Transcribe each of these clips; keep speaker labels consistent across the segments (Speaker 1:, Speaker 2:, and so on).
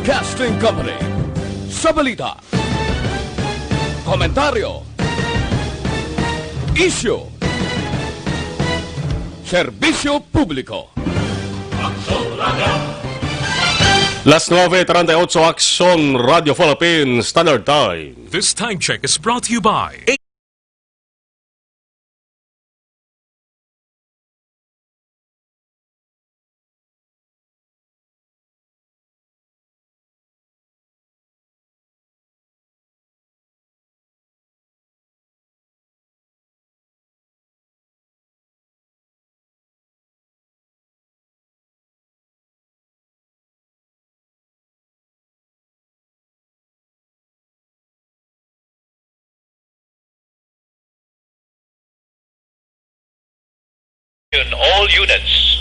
Speaker 1: Broadcasting Company. Sa balita, komentaryo, issue, serbisyo publiko.
Speaker 2: Las 9:38 Aksyon Radio Philippines Standard Time.
Speaker 3: This time check is brought to you by
Speaker 4: All units.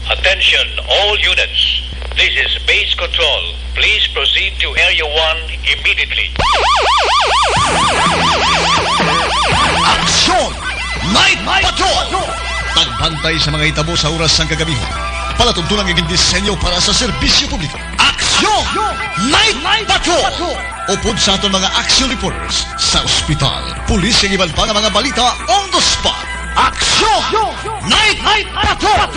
Speaker 4: Attention, all units. This is base control. Please proceed to Area 1 immediately.
Speaker 5: Aksyon! Night Patrol! Tagbantay sa mga itabo sa oras ng kagabihan. Palatuntunan ng disenyo para sa serbisyo publiko. Aksyon! Night Patrol! Upod sa aton mga action reporters sa ospital, pulis ang iban pa ng mga balita on the spot. Aksyon! Night Patrol!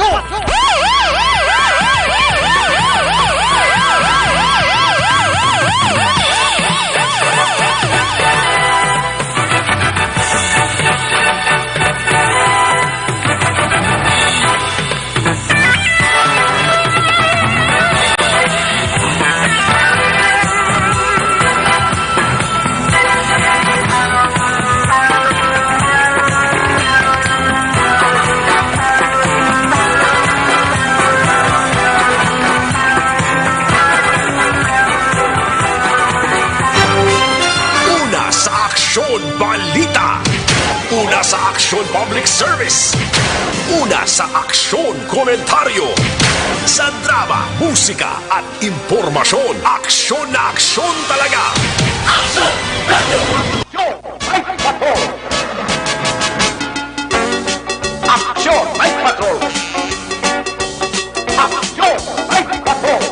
Speaker 6: Balita. Una sa Aksyon Public Service. Una sa Aksyon Komentaryo. Sa drama, musika at impormasyon. Aksyon na aksyon talaga. Aksyon! Aksyon! Night Patrol! Aksyon! Night Patrol! Aksyon! Night Patrol!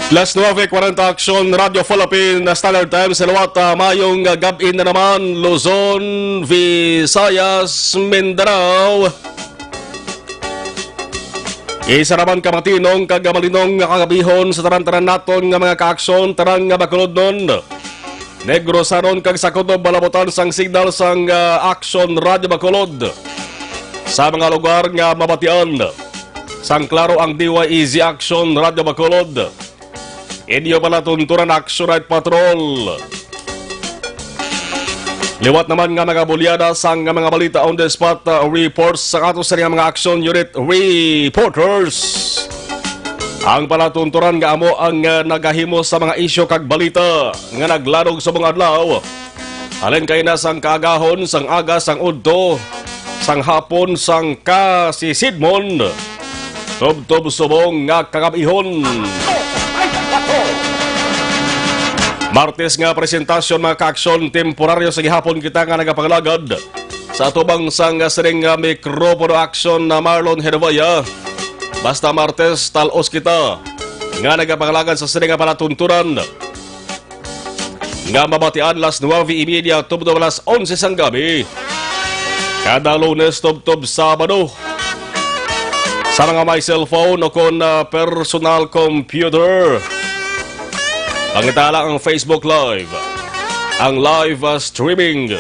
Speaker 2: Las 9:40 Aksyon Radio Philippines Standard Time sa lawat mayong gabi na naman Luzon, Visayas, Mindanao. Isa naman kamatinong kagamalinong kagabihon sa taran-taran naton nga mga kaaksyon tarang nga bakulod nun. Negro saron kag sakotob balabotan sang signal sang Aksyon Radio Bacolod sa mga lugar nga mabatian. Sang klaro ang DYEZ Aksyon Radio Bacolod. Inyo pala tunturan Aksyon Night Patrol. Liwat naman nga mga bulyada sang mga balita on the spot reports sa ato sa mga Aksyon Unit Reporters. Ang palatunturan nga amo ang nagahimo sa mga isyo kag balita nga naglanog sa mga adlaw. Alin kay na sang kaagahon, sang aga, sang udto, sang hapon, sang kasisidmon. Tub-tub subong nga kagabihon. Martes nga presentasyon mga kaaksyon temporaryo sa gihapon kita nga nagapangalagad sa atubang sang siring mikropono aksyon na Marlon Hervaya. Basta Martes talos kita nga nagapangalagad sa siring nga palatunturan nga mabatian las 9:30 tubtob alas 11 sang gabi. Kada Lunes tubtob Sabado sa mga may cellphone o kon personal computer. Pangitala ang Facebook Live, ang live streaming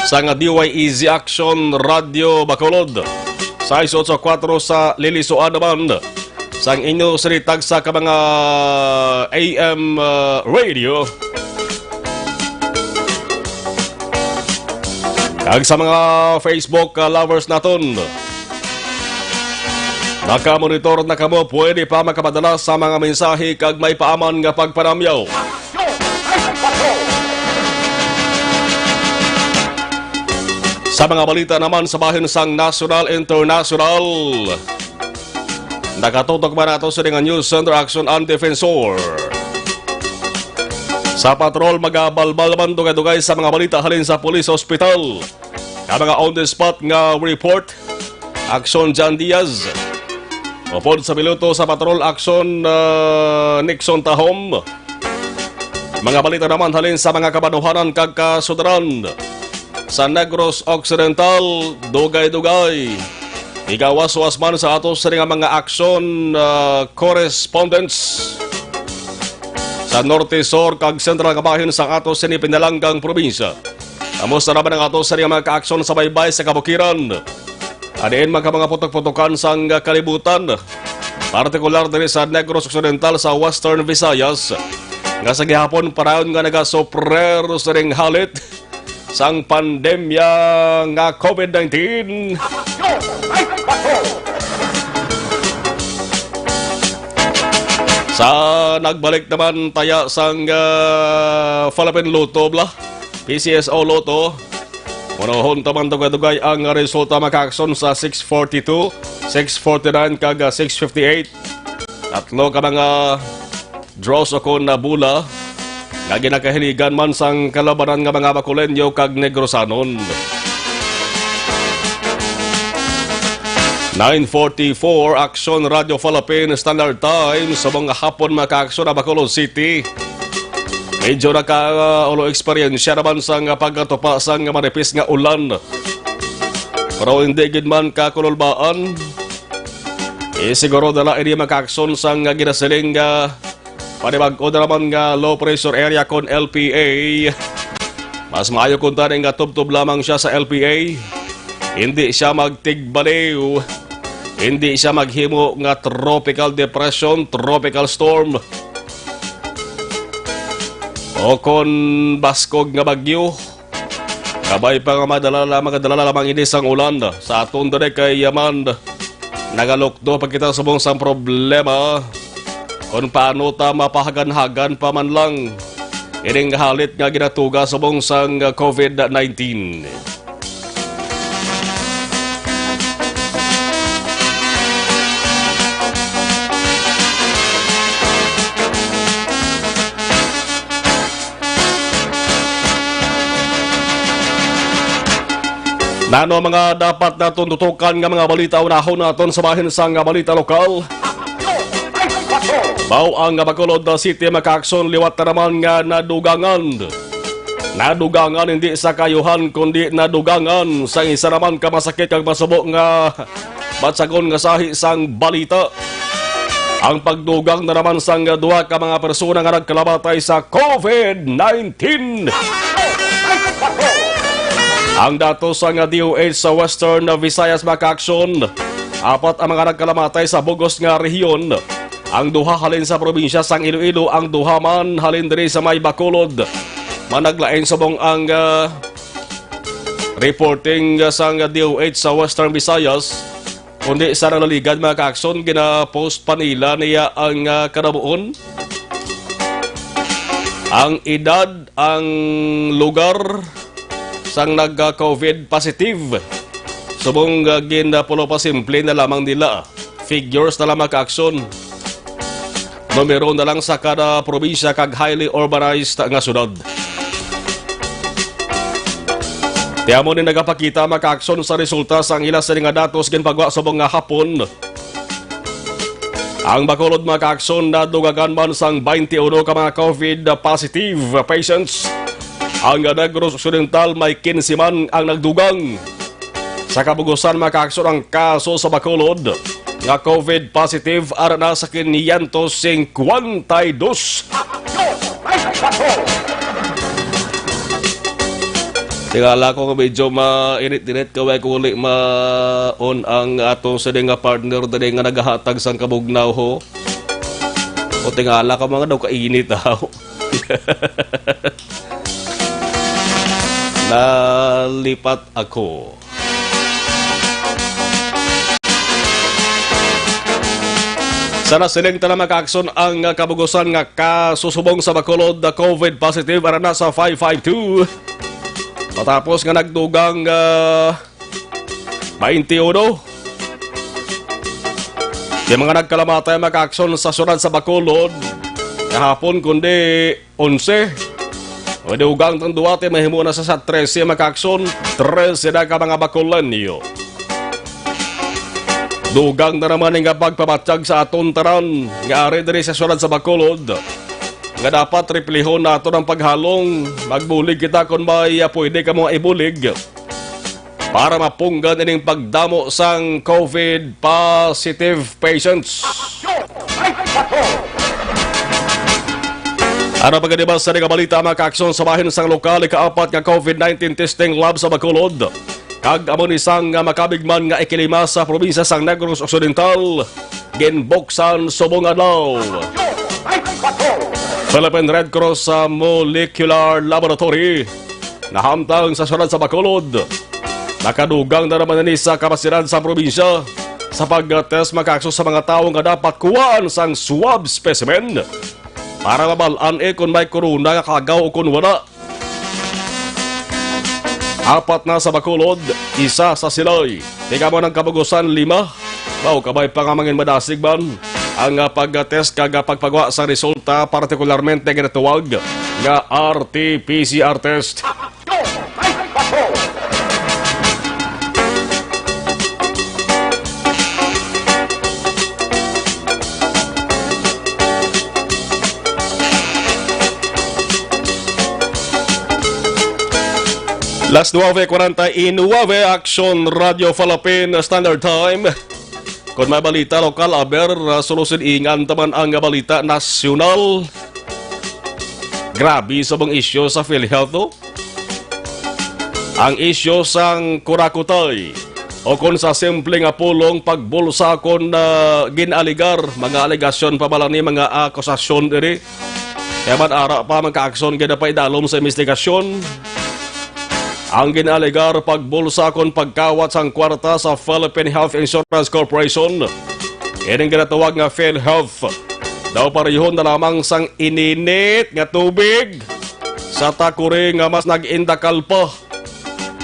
Speaker 2: sa nga DYEZ Aksyon Radio Bacolod. 684 sa Lilisuan naman sang inyo sinitag sa mga AM radio. Kag sa mga Facebook lovers naton, nakamonitor na kamo, pwede pa makapadala sa mga mensahe kag may paaman nga pagpanamyaw.
Speaker 6: Patrol!
Speaker 2: Sa mga balita naman sa bahin sang National International, nakatutok ba nato sa dengan News Center Action and Defensor. Sa patrol, magabalbal man dugay-dugay sa mga balita halin sa Police Hospital. Ang mga on-the-spot nga report, Action Jan Diaz. Upod sa piloto sa patrol, Action Nixon Tahom. Mga balita naman halin sa mga kabanuhanan kag kasudaran. Sa Negros Occidental, dugay-dugay. Igawas-was man sa atos sa mga action correspondents. Sa Norte Sur kag Central kabahin sa atos sa Pinalanggang probinsya. Amos na naman ang atos sa mga ka-aksyon sa baybay sa kabukiran. Adiin mga putok-putokan sa kalibutan. Partikular din sa Negros Occidental sa Western Visayas. Nga sa gihapon parayon nga nagasoprer sa ring halit sang pandemya nga COVID-19.
Speaker 6: Action! Night Patrol!
Speaker 2: Sa nagbalik naman taya sang Philippine Lotto bla, PCSO Lotto. Monohon taman dugay-dugay ang resulta makakson sa 642, 649 kag 658. Tatlo ka mga draws o kon na bula nga ginakahiligan man sang kalabanan nga mga Bacoleño kag Negrosanon. 9:44 Action Radio Philippines Standard Time sa mga hapon maka-aksyon na Bacolod City. Medyo naka-ulo eksperyensya naman sa pagkatupa sa manipis nga ulan. Pero hindi gid man kakululbaan. Siguro dala ini maka-aksyon sa ginasiling panibag-o na naman nga low pressure area kon LPA. Mas maayo kung taning nga tub-tub lamang siya sa LPA. Hindi siya magtigbaliw. Hindi siya maghimo nga tropical depression, tropical storm. O kon baskog nga bagyo. Kabay pa nga madala lamang ini sang ulan. Sa aton dere kay yaman. Nagalukdo pag kita subong sang problema. Kung paano ta mapahagan-hagan pa man lang. Ining halit nga ginatuga subong sang COVID-19. Nano mga dapat na tuntutukan nga mga balita unahon naton sa bahin sa nga balita lokal. Bao ang Bacolod City maka-aksyon liwat na naman nga nadugangan. Nadugangan hindi sa kayuhan kundi nadugangan sa isa naman kamasakit kag masubo nga batsagon nga sahi sang balita. Ang pagdugang na naman sang duha ka mga persona nga nagkalabatay sa COVID-19. Ang datos sa DOH sa Western Visayas maka-aksyon, apat ang mga nagkalamatay sa bugos nga rehiyon. Ang duha halin sa probinsya sang Iloilo, ang duha man halin diri sa may Bacolod. Managlain subong ang reporting sang DOH sa Western Visayas. Kundi sa nalaligad maka-aksyon, gina-post pa nila niya ang kanabuon. Ang edad, ang lugar sang nagka-COVID positive. Subong ginapulo pa simple na lamang nila. Figures na lamang ka-aksyon. Numero na lang sa kada probinsya kag highly urbanized nga syudad. Tiamo ni nagapakita maka-aksyon sa resulta sang ilas sa nga datos ginpagwa subong nga hapon. Ang Bacolod maka-aksyon na dugagan man sang 21 ka mga COVID positive patients. Ang Negros Occidental may 15 man ang nagdugang. Sa kabugusan maka-aksyon ang kaso sa Bacolod nga COVID positive ara na sa 552. Tingala ko nga medyo mainit-init kaway ko ulit ma-on ang atong sa nga partner dali nga nagahatag sang kabugnaw ho. O tingala ka mga daw kainit daw. Nalipat ako. Sa nasiling na makaakson ang kabugusan nga kasusubong sa Bacolod na COVID positive ara na sa 552. Matapos nga nagdugang 21. Yung mga nagkalamatay makaakson sa syudad sa Bacolod kahapon kundi 11. O dugang tang duwate mahimo na sa 13 makaakson 13 na ka mga Bacolenyo. Dugang na naman nga pagpamatsyag sa aton taran nga ari diri sa syudad sa Bacolod nga dapat replihon nato ng paghalong magbulig kita kung may pwede ka mga ibulig para mapunggan ining pagdamo sang COVID positive patients. Ano pa ganibas sa nga balita makaakson sa bahin sang lokal ikaapat nga COVID-19 testing lab sa Bacolod. Kag amon isang makabigman nga ikilima sa probinsya sang Negros Occidental, ginbuksan subong adlaw. Philippine Red Cross sa Molecular Laboratory nahamtang sa syudad sa Bacolod. Nakadugang na naman ni sa kapasidad sa probinsya sa pag-test makaakson sa mga tao nga dapat kuwaan sang swab specimen para mabalaan kung may corona nga kagaw o kung wala. Apat na sa Bacolod, isa sa Silay. Tika mo ng kabugusan 5. Bao kabay pa nga mangin madasig man. Ang pag-test kaga pagpagawa sa resulta partikularmente ginatawag nga RT-PCR test. Las 9:49 Action Radio Philippine Standard Time. Kung may balita lokal, aber solusin ingan taman ang balita nasyonal. Grabe sa bang isyo sa PhilHealth to. Ang isyo sang Kurakutay o kung sa simple nga pulong pagbulsa kon ginaligar mga alegasyon pa bala ni mga akusasyon diri. Kaya man ara pa magka-aksyon gina pa idalom sa investigasyon. Ang ginaligar pagbulsa kon pagkawat sang kwarta sa Philippine Health Insurance Corporation. Ining ginatawag nga PhilHealth. Daw parehon na lamang sang ininit nga tubig sa takuri nga mas nag-indakal pa.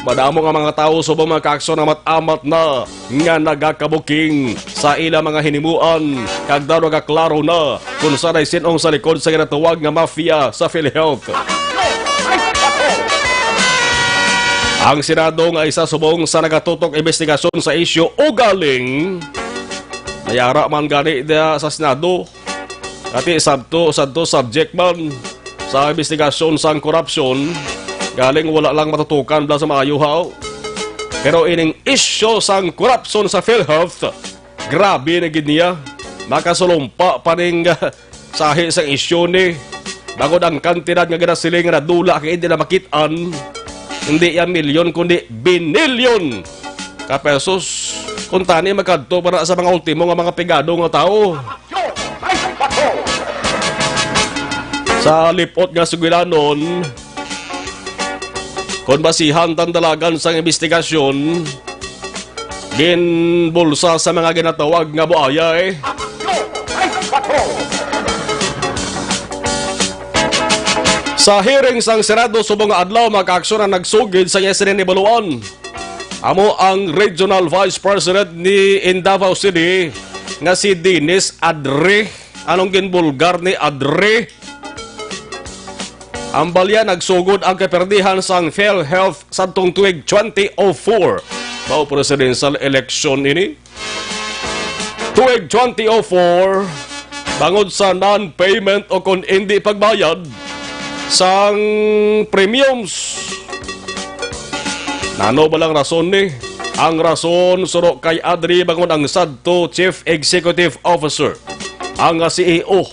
Speaker 2: Madamo nga mga tao subong mga kaakson na mat-amat na nga nagakabuking sa ila mga hinimuan kag daw nagaklaro na kung sanay sinong sa likod sa ginatawag nga mafia sa PhilHealth. Ang Senado nga isa subong sa nagatutok investigasyon sa isyu o galing nayara man gani sa Senado ati sadto subject man sa investigasyon sang korupsyon galing wala lang matutukan bla sa mga yuhaw. Pero ining isyu sang korupsyon sa PhilHealth grabe na gid niya makasulumpa pa ning sahi sang isyu ni bagod ang kantidad nga ginasiling nga dula kay hindi na makitaan. Hindi yan milyon kundi binilyon ka pesos kung tani magkadto para sa mga ultimo nga mga pigado nga tao. Sa lipot nga sugilanon kung basihan tandalagan sang investigasyon ginbulsa sa mga ginatawag nga buaya Sa hearing sang Senado subong nga adlaw maka-aksyon na nagsugid sa Yesenen ni Baluan. Amo ang Regional Vice President ni Davao City nga si Dennis Adre. Anong ginbulgar ni Adre? Ang balya nagsugod ang kaperdihan sang PhilHealth sa tuig 2004. Mao presidential election ini. Tuig 2004 bangod sa non-payment o kung hindi pagbayad sang premiums. Nano ba lang rason ni? Ang rason suro kay Adri bangon ang sadto Chief Executive Officer, ang CEO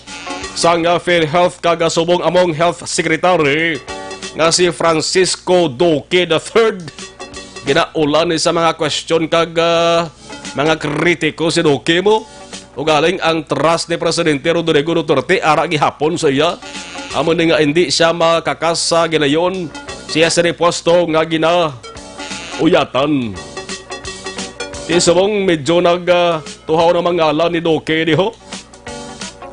Speaker 2: sang PhilHealth kagasubong among Health Secretary nga si Francisco Duque III. Ginaulan ni sa mga question kag mga kritiko si Duque mo. O galing ang trust ni Presidente Rodrigo Duterte ara gihapon sa iya. Amo ni nga hindi siya makakasa ginayon siya sa reposto nga uyatan. Isabong medyo tuhaw na mga ala ni Duque diho.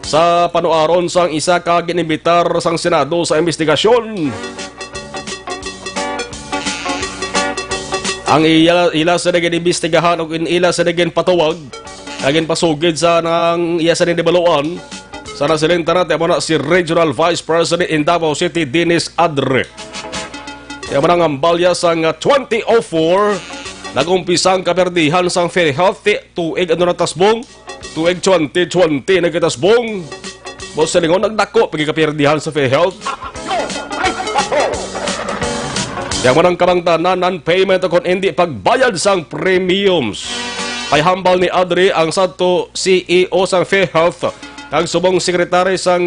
Speaker 2: sa panuaron sang isa ka ginimbitar sang Senado sa investigasyon. Ang ila sa naging imbestigahan o ila sa naging patawag, naging pasugid sa nang iya sa nidebaluan, sa nasilenta natin mo na si Regional Vice President in Davao City, Dennis Adre. Kaya mo nang ambalya sang 2004, nagumpisang kaperdihan sang PhilHealth, tuig ano na tasbong, tuig 2020 nagkitasbong. Boss sa lingon, nagdako, pagkikaperdihan sa PhilHealth. Kaya mo nang kamangtanan, non-payment o kung hindi pagbayad sang premiums. Kay hambal ni Adre ang sadto CEO sang PhilHealth, ang subong sekretary sang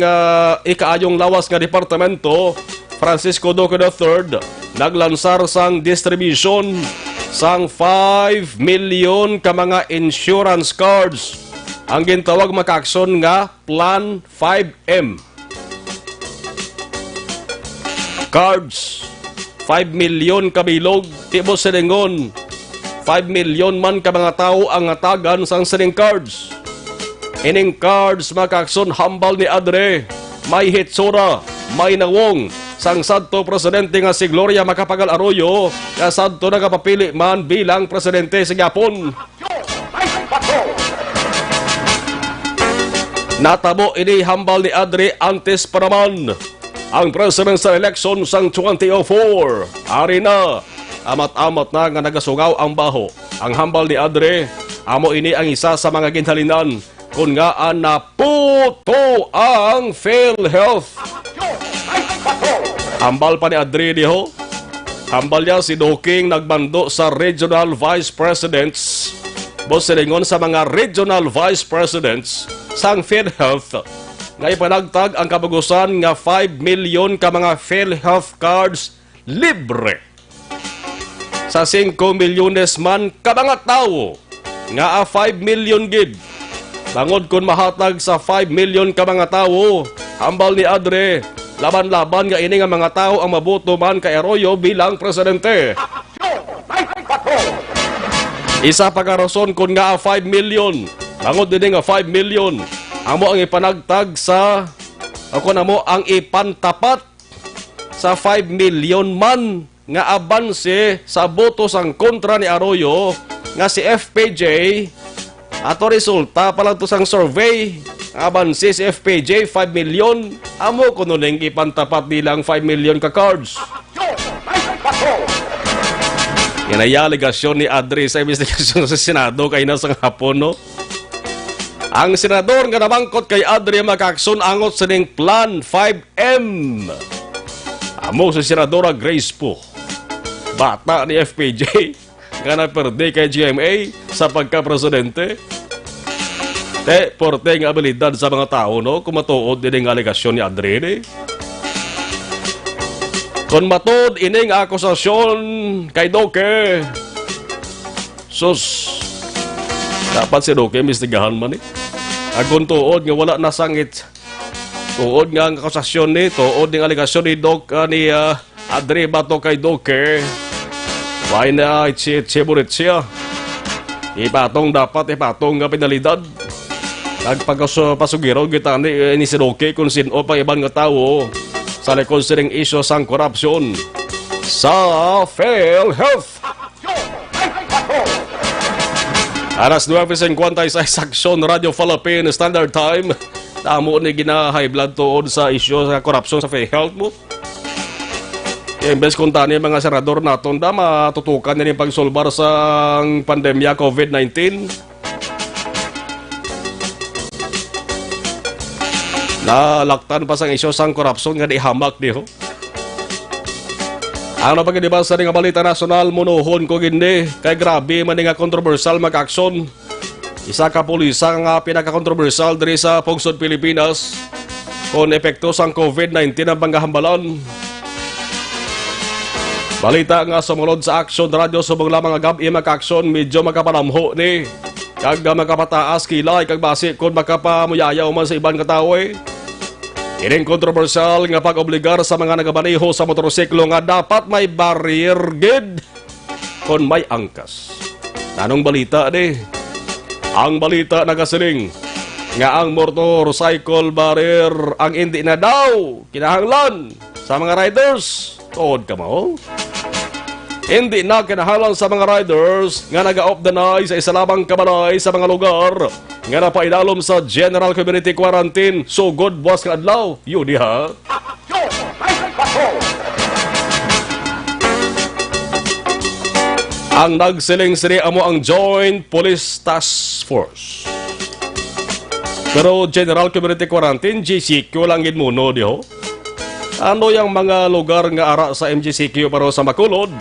Speaker 2: ikaayong lawas nga departamento, Francisco Duque III, naglansar sang distribution sang 5 million ka mga insurance cards. Ang gintawag makaakson nga Plan 5M. Cards, 5 million kabilog, tibo silingon. 5 million man ka mga tao ang atagan sang sining cards. Ining cards makaakson hambal ni Adre, may hitsura, may nawong, sang sadto presidente nga si Gloria Macapagal Arroyo, nga sadto nakapapili man bilang presidente sa Japon. Natabo ini hambal ni Adre antes pa naman ang presidential election sang 2004. Ari na, amat-amat na nga nagasungaw ang baho. Ang hambal ni Adre, amo ini ang isa sa mga ginhalinan kung nga naputo ang PhilHealth. Hambal pa ni Adre diho. Hambal niya si Duking nagbando sa Regional Vice Presidents. Boss silingon sa mga Regional Vice Presidents sang PhilHealth nga ipanagtag ang kabagusan nga 5 million ka mga PhilHealth cards libre. Sa 5 milyones man ka mga tao nga 5 million gid. Bangod kun mahatag sa 5 million ka mga tao, hambal ni Adre, laban-laban nga ini nga mga tao ang maboto man kay Arroyo bilang presidente. Isa pa ka rason kun nga 5 million. Bangod din nga 5 million. Amo ang ipanagtag sa ako na mo ang ipantapat sa 5 million man nga abanse sa boto sang kontra ni Arroyo nga si FPJ. Ato resulta pala to sang survey abanse si FPJ 5 million. Amo kuno ning ipantapat bilang 5 million ka cards. Yan ay aligasyon ni Adre sa investigasyon sa Senado kay nasa hapon, no? Ang senador nga nabangkot kay Adre makaakson angot sa ning Plan 5M. Amo sa senadora Grace po, bata ni FPJ, nga naperde kay GMA sa pagka-presidente. Porte nga abilidad sa mga tao, no? Kung matuod din ang aligasyon ni Adre, ne? Kung matod ining akusasyon kay Duque, sus, dapat si Duque mistigahan man eh. Agon tuod nga wala nasangit. Tuod nga ang akusasyon ni, tuod ng aligasyon ni ni Adre bato kay Duque. Why na itse-burit siya. Ipatong dapat, ipatong nga penalidad. Nagpagpasugiro kita ni si Duque kung sino pa ibang nga tao sa likod sining isyo sang korupsyon sa PhilHealth. Alas 9:56 Aksyon Radio Philippine Standard Time. Tamo ni gina-high blood tuod sa isyo sa korupsyon sa PhilHealth mo. Imbes kung tani mga senador naton da matutukan na yung pagsolbar sa pandemya COVID-19. Nalaktan pa sang isyo sang korupsyon nga di hamak diho. Ano pa ba sa nga balita nasyonal munuhon ko gindi kay grabe man nga kontrobersyal mag-aksyon. Isa ka pulisa nga pinaka-kontrobersyal diri sa Pungsod Pilipinas kon epekto sang COVID-19 ang panggahambalan. Balita nga sumunod sa Aksyon Radio subong lamang nga gabi mag-aksyon medyo makapanamho ni kag makapataas kilay kag base kon makapamuyayaw man sa ibang katawo eh. Ining kontrobersyal nga pag-obligar sa mga nagamaneho sa motorsiklo nga dapat may barrier gid kon may angkas. Anong balita ni? Ang balita nagasiling, nga ang motorcycle barrier ang hindi na daw kinahanglan sa mga riders. Tuod ka mo? Hindi na kinahanglan sa mga riders nga naga-off the night sa isa lamang kabalay sa mga lugar nga napaidalom sa General Community Quarantine. So good buwas ka adlaw. Yun diha.
Speaker 6: Night Patrol!
Speaker 2: Ang nagsiling siri amo ang Joint Police Task Force. Pero General Community Quarantine, GCQ lang gid muno diho. Ano yung mga lugar nga ara sa MGCQ pero sa Makulod,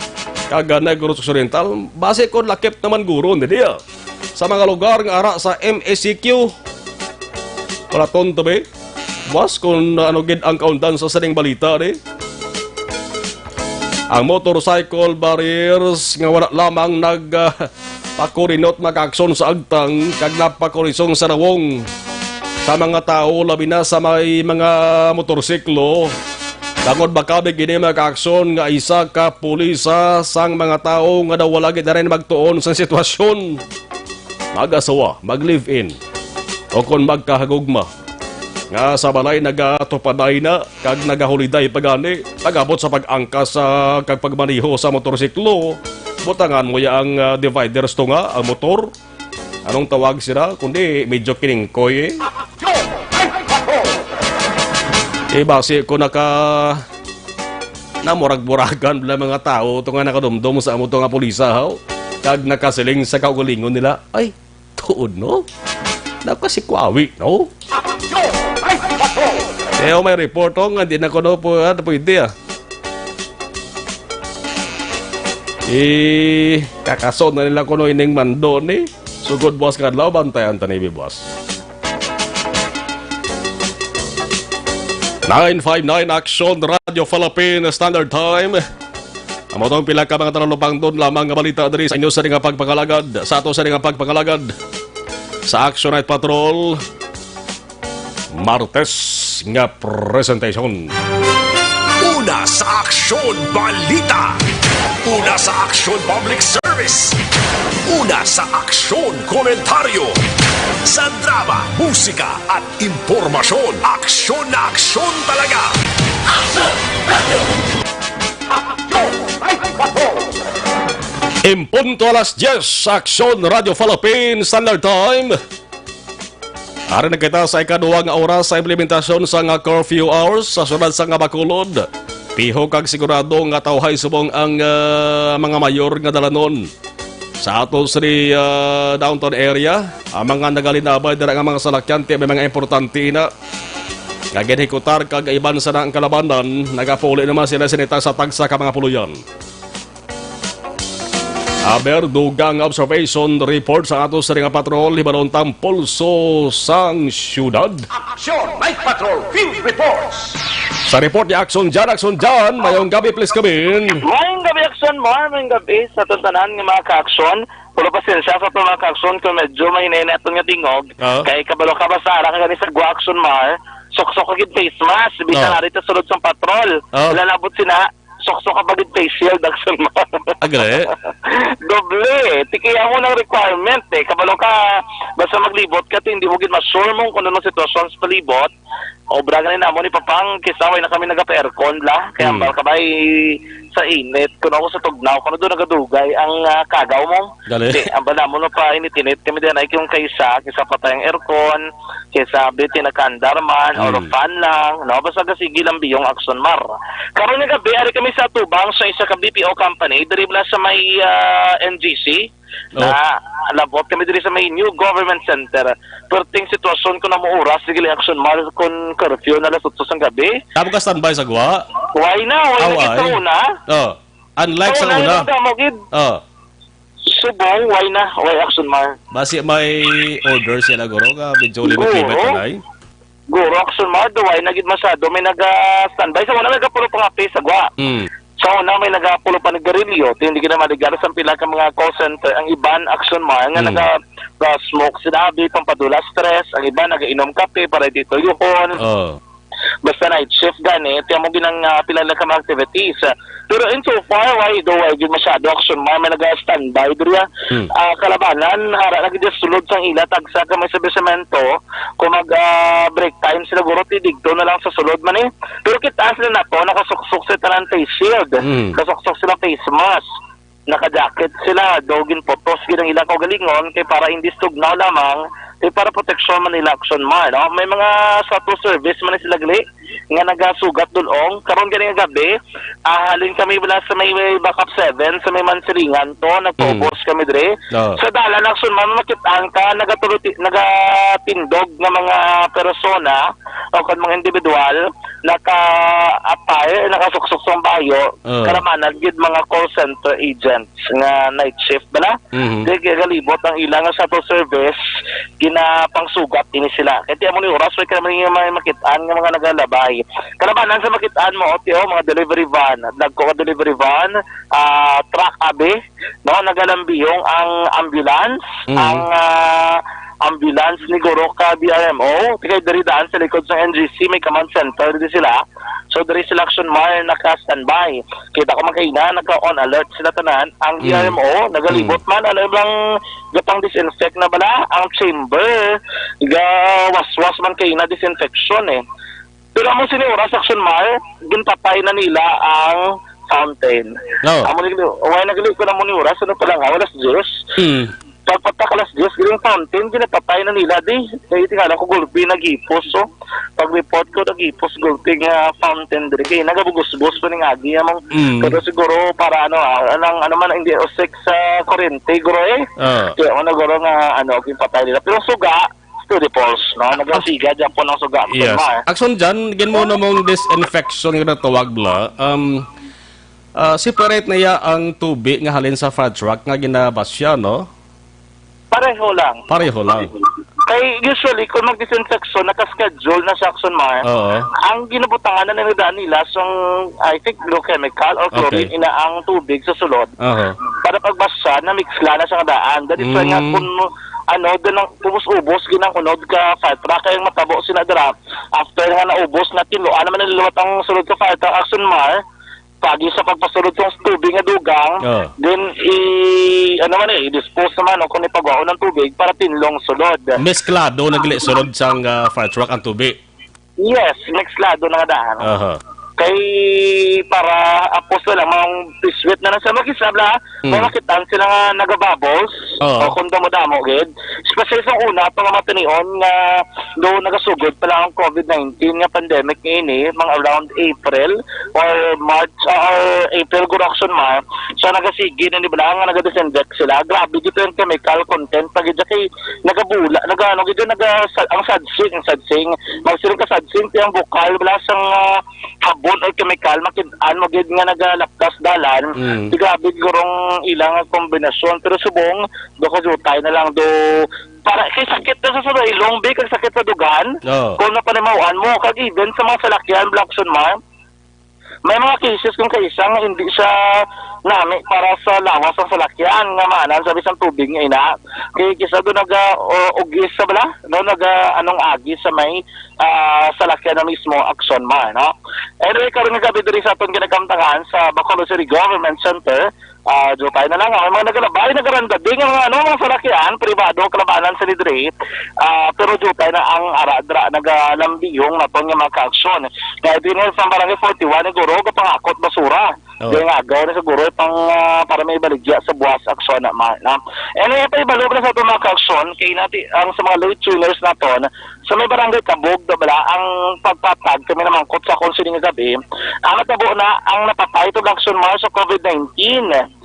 Speaker 2: kaga Negros Occidental, base ko lakip naman guro niya. Sa mga lugar nga ara sa MSCQ, wala tonto be. Was kung ano gid ang kaundan sa saning balita ni. Ang motorcycle barriers nga wala lamang pakurinot mag-aksyon sa agtang kag napakurisong sa nawong sa mga tao labi na sa may mga motorsiklo. Tangod baka gini mag-aksyon nga isa ka pulisa sang mga tao nga daw wala gid na rin magtuon sa sitwasyon. Mag-asawa, mag-live-in o kung magkahagugma nga sa balay nagatupaday na kag nagaholiday pagani pagabot sa pag-angkas sa kag pagmaniho sa motorsiklo butangan mo ya ang dividers to nga ang motor anong tawag sila kundi medyo kiningkoy base ko namurag-buragan bala mga tao to nga nakadumdum sa amo to nga pulisa haw kag nakasiling sa kaugalingon nila ay tuod no nakasikwawi no. Kaya may report nga hindi na ko na po pwede kakasod na nila ko no ining mandon sugod boss kadlaw bantayan tanibi boss. 959 Action Radio Philippine Standard Time. Amo tong pila ka mga tanong doon lamang nga balita diri sa inyo sa nga pagpangalagad sa ato sa nga pagpangalagad sa Action Night Patrol Martes nga presentation.
Speaker 3: Una sa Aksyon Balita. Una sa Aksyon Public Service. Una sa Aksyon Komentaryo. Sa drama, musika at impormasyon. Aksyon na aksyon talaga.
Speaker 6: Night Patrol!
Speaker 2: Impunto alas 10 sa Action Radio Philippine Standard Time. Ari na kita sa ikaduwang oras sa implementasyon sa nga curfew hours sa sunod sa nga Bacolod. Piho kag sigurado nga tawhay subong ang mga mayor nga dalanon. Sa ato sri downtown area, ang mga nagalinabay dira nga mga salakyan may mga importante na nga ginhikutar kag iban sa ang kalabanan, nagapuli naman sila sinita sa tagsa ka mga puluyan. Aber dugang observation report sa ato sa nga patrol hibalontang pulso sang syudad.
Speaker 6: Action Night Patrol Field Reports!
Speaker 2: Sa report ni Action Jan, mayong gabi please kamin.
Speaker 7: Mayong gabi, Action, mayong gabi sa tuntanan ng mga ka-aksyon. Pulo pasensya sa itong mga ka-aksyon kung medyo may nainetong nga tingog. Kay kabalo ka ba sa ara ka sa Gua Action Mar, sok-sok agad face mask, bisa nga rito sulod sa patrol. Wala nabot sina, sok-sok ka bagid face shield, Action Mar.
Speaker 2: Agre?
Speaker 7: Doble, tikiya mo ng requirement kabalo ka, basta maglibot ka, hindi mo gid ma-sure mo kung anong sitwasyon sa palibot. Obra ganin namo ni papang kisaway na kami nagapa-aircon la kaya ambal kabay sa init kuno ako sa tugnaw kuno do nagadugay ang kagaw mo ambal namo no pa init-init kami din ay yung kaysa patay ang aircon kaysa bitin na kandarman or fan lang no basta gasigil ang biyong Action Mar karon nga gabi ari kami sa tubang sa isa ka BPO company diri na sa may NGC na labot kami diri sa may New Government Center. Perting sitwasyon ko na mo oras sige Action Mar kon curfew na alas 8 sang gabi.
Speaker 2: Tabo ka standby sa Gua?
Speaker 7: Why na kita una?
Speaker 2: Unlike sa una.
Speaker 7: Subong why na? Why Action Mar?
Speaker 2: Basi may order sila guro ka medyo limit kanay.
Speaker 7: Guro Action Mar do why nagid masado may naga-standby sa una nagapuro pangapi sa Gua. So na may nagapulo pa nagarilyo, hindi kita maligaras ang pila ka mga call center, ang iban Action Mar nga naga smoke sinabi, pampadula stress, ang iban nagainom kape para dito yuhon. basta night shift gani, tiyan mo ginang pila ka mga activities. Pero in so far, why gid masyado action man, may nag-standby diriya. Kalabanan, ara lagi just sulod sang ila, tagsa ka may sabisamento, kung mag-break time sila guro, tidigto na lang sa sulod man eh. Pero kita sila na to, nakasuksok sila tanan face shield, kasuksok sila face mask, naka-jacket sila, dogin potos, ginang ilang kaugalingon, kay para hindi stugnaw lamang, kay para proteksyon man nila action man. No? May mga shuttle service man sila gali, nga nagasugat dulong. Karon gani nga gabi, halin kami wala sa may backup 7, sa may Mansilingan to, nagpobos kami dire. Sa dalan action man, makitaan ka, nagatindog ng mga persona, o kan mga individual, nakasuksok sa bayo, karamanan gid mga call center agents nga night shift bala. Kaya galibot ang ilang shuttle service, ginapangsugat ini sila. Kaya mo ni oras, way kami makitaan nga mga nagalabay. Karamanan sa makitaan mo, mga delivery van, nagko-delivery van, truck abe, no, nagalambiyong ang ambulance, ang ambulance ni Goro ka DRMO, kaya dari daan sa likod ng NGC, may command center din sila. So dari sila action man naka-standby. Kita ko magkaina, naka-on alert sila tanan. Ang DRMO, nagalibot man, alam lang gatang disinfect na bala, ang chamber, waswas man kaina disinfection eh. Pero mo siniuras action man, ginpatay na nila ang fountain. Amo ni nagali ko na mo ni oras, ano pa lang, alas 10. Pagpatak alas 10, yung fountain, ginapatay na nila di. Kaya tingala ko gulpi nag-ipos, so. Pag-report ko, nag-ipos gulpi nga fountain di. Kaya nagabugos-bus pa ng agi. Pero siguro, para ano man, hindi osik sa kurente, guro eh. Kaya guro nga, ginapatay nila. Pero suga, study pulse, no? Nagasiga dyan po ng suga.
Speaker 2: Yes. Akson dyan, gin mo namang disinfection yung natawag bla. Separate na ya ang tubig nga halin sa fire truck nga ginabasya, no?
Speaker 7: Pareho lang.
Speaker 2: Pareho lang.
Speaker 7: Kay usually, kung mag-disinfection, nakaschedule na sa Action Mar, ang ginabutangan na nila I think, blue chemical or chlorine, ina ang tubig sa sulod. Para pagbasa, na-mix na sa daan. That is why nga, kung doon ang ubos-ubos, ginang unod ka fire truck, kayang matabo sinadra. After nga naubos na tilo, naman naliluwat ang sulod ka fire truck, Action Mar, pagi sa pagpasulod ng tubig nga dugang, then i-dispose naman kung ipagawa ng tubig para tinlong sulod.
Speaker 2: Mesklado nagli sulod sang fire truck ang tubig.
Speaker 7: Yes, mesklado na nga daan. Kay para apos na lang mga piswit na sa makisabla, makitaan sila nga nagabubbles o kung damo-damo gid. Especially sa una pa mga matinion nga do nagasugod pa lang ang COVID-19 nga pandemic ini mga around April or March or April guraction man. So nagasigi na ni bala nga nagadisinfect sila. Grabe dito yung chemical content pag kay nagabula, ang sadsing, magsiring ka sadsing tiyang bukal bala sang habon o chemical makitaan mo gid nga nagalapkas dalan. Grabe gurong ilang kombinasyon pero subong do kajutay na lang do para kay sakit na sa ilong big kag sakit sa dugan. Kung napanimawan mo kag even sa mga salakyan Blackson man may mga cases kung kaisa nga hindi siya nami para sa lawas ng salakyan nga maanan sabi sa tubig nga ina kay kisa do ugis sa bala no anong agi sa may salakyan na mismo action man no. Anyway karon nga gabi diri sa aton ginakamtangan sa Bacolod City Government Center. Tayo na lang, may mga nagalabay, nagaranda din ang mga salakyan, privado, kalabanan sa lidre, pero tayo na ang aradra, nagalambiyong na ito nga mga ka-aksyon. Kaya din nga sa Barangay 41, naguro, kapangakot basura. Kaya nga, gawin na siguro para may baligya sa buwas aksyon na. Anyway, pa ibalog na sa ito mga ka-aksyon, kaya natin, ang sa mga late tuners na ito, sa may barangay Kabog, ang pagpatag, kami namangkot sa konsiling gabi, natabo na ang napatay ito aksyon mo sa COVID-19.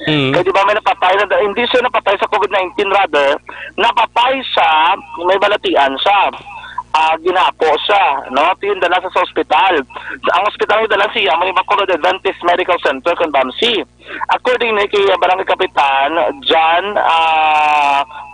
Speaker 7: Kaya di ba may napatay na, hindi siya napatay sa COVID-19 rather, napatay siya, may balatian siya. Ginapo siya, no? Dala sa ospital. Ang ospital yung dala siya, may Bacolod Adventist Medical Center kung BAMC. According na kay Barangay Kapitan, John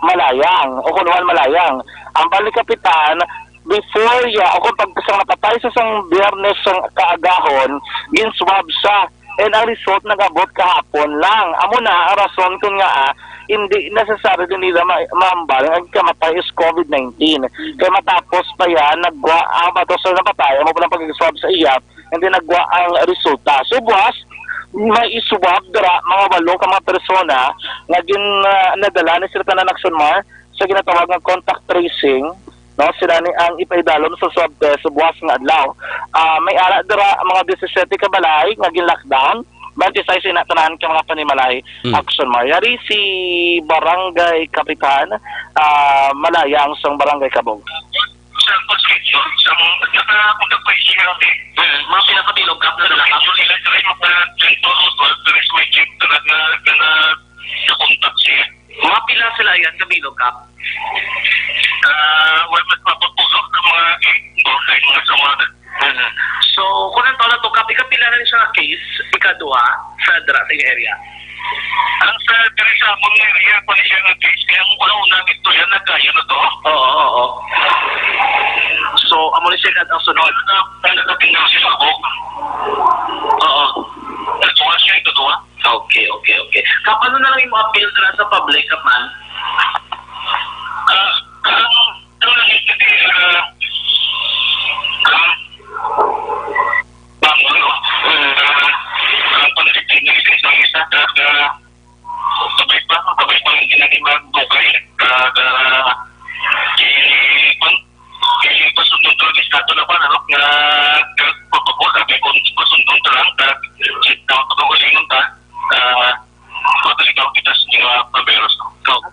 Speaker 7: Malayang, o Kunuan Malayang, ang Barangay Kapitan, before o kung pagkasang napatay sa isang biyernes sa kaagahon, ginswab siya And ang result nagabot kahapon lang. Amo na ang rason kung nga hindi necessary din nila maambal ang kamatay is COVID-19. Kaya matapos pa yan, nagwa ang batos na patay, amo pa lang pag-swab sa iya, hindi nagwa ang resulta. So buwas, may isubab dara mga 8 ka mga persona nga nadala ni sila tanan Action Mar sa ginatawag nga contact tracing, no, sila ni ang ipaidalom sa swab test sa buwas nga adlaw. May ara dara mga 17 ka balay nga gin-lockdown, 26 sinatanan ka mga panimalay Action Mar. Yari si Barangay Kapitan Malayang sang Barangay Kabog.
Speaker 4: Sa constitution, sa mga pag-question natin, mga pinakabilog kap na lang, ang nila try mga may chip talaga na contact siya. Mga pila sila yan, kabilog kap? Well, mas mapapulog ng mga mga sumada. So, kung ang tawag ito, kapila na sa case, ikaduha sa drafting area. Ang sa diri sa among area pa siya nga case kaya ang una ito yan nagkaya na to. Oo. So amo ni siya ang sunod na nagapindaw siya ako. Oo. Nagtuwa siya ito to. Okay. Kapano na lang yung appeal dira sa public man?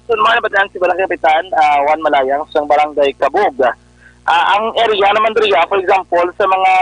Speaker 7: Action Mar badang si Barangay Kapitan, Juan Malayang sa Barangay Kabog. Ang area naman diriya, for example, sa mga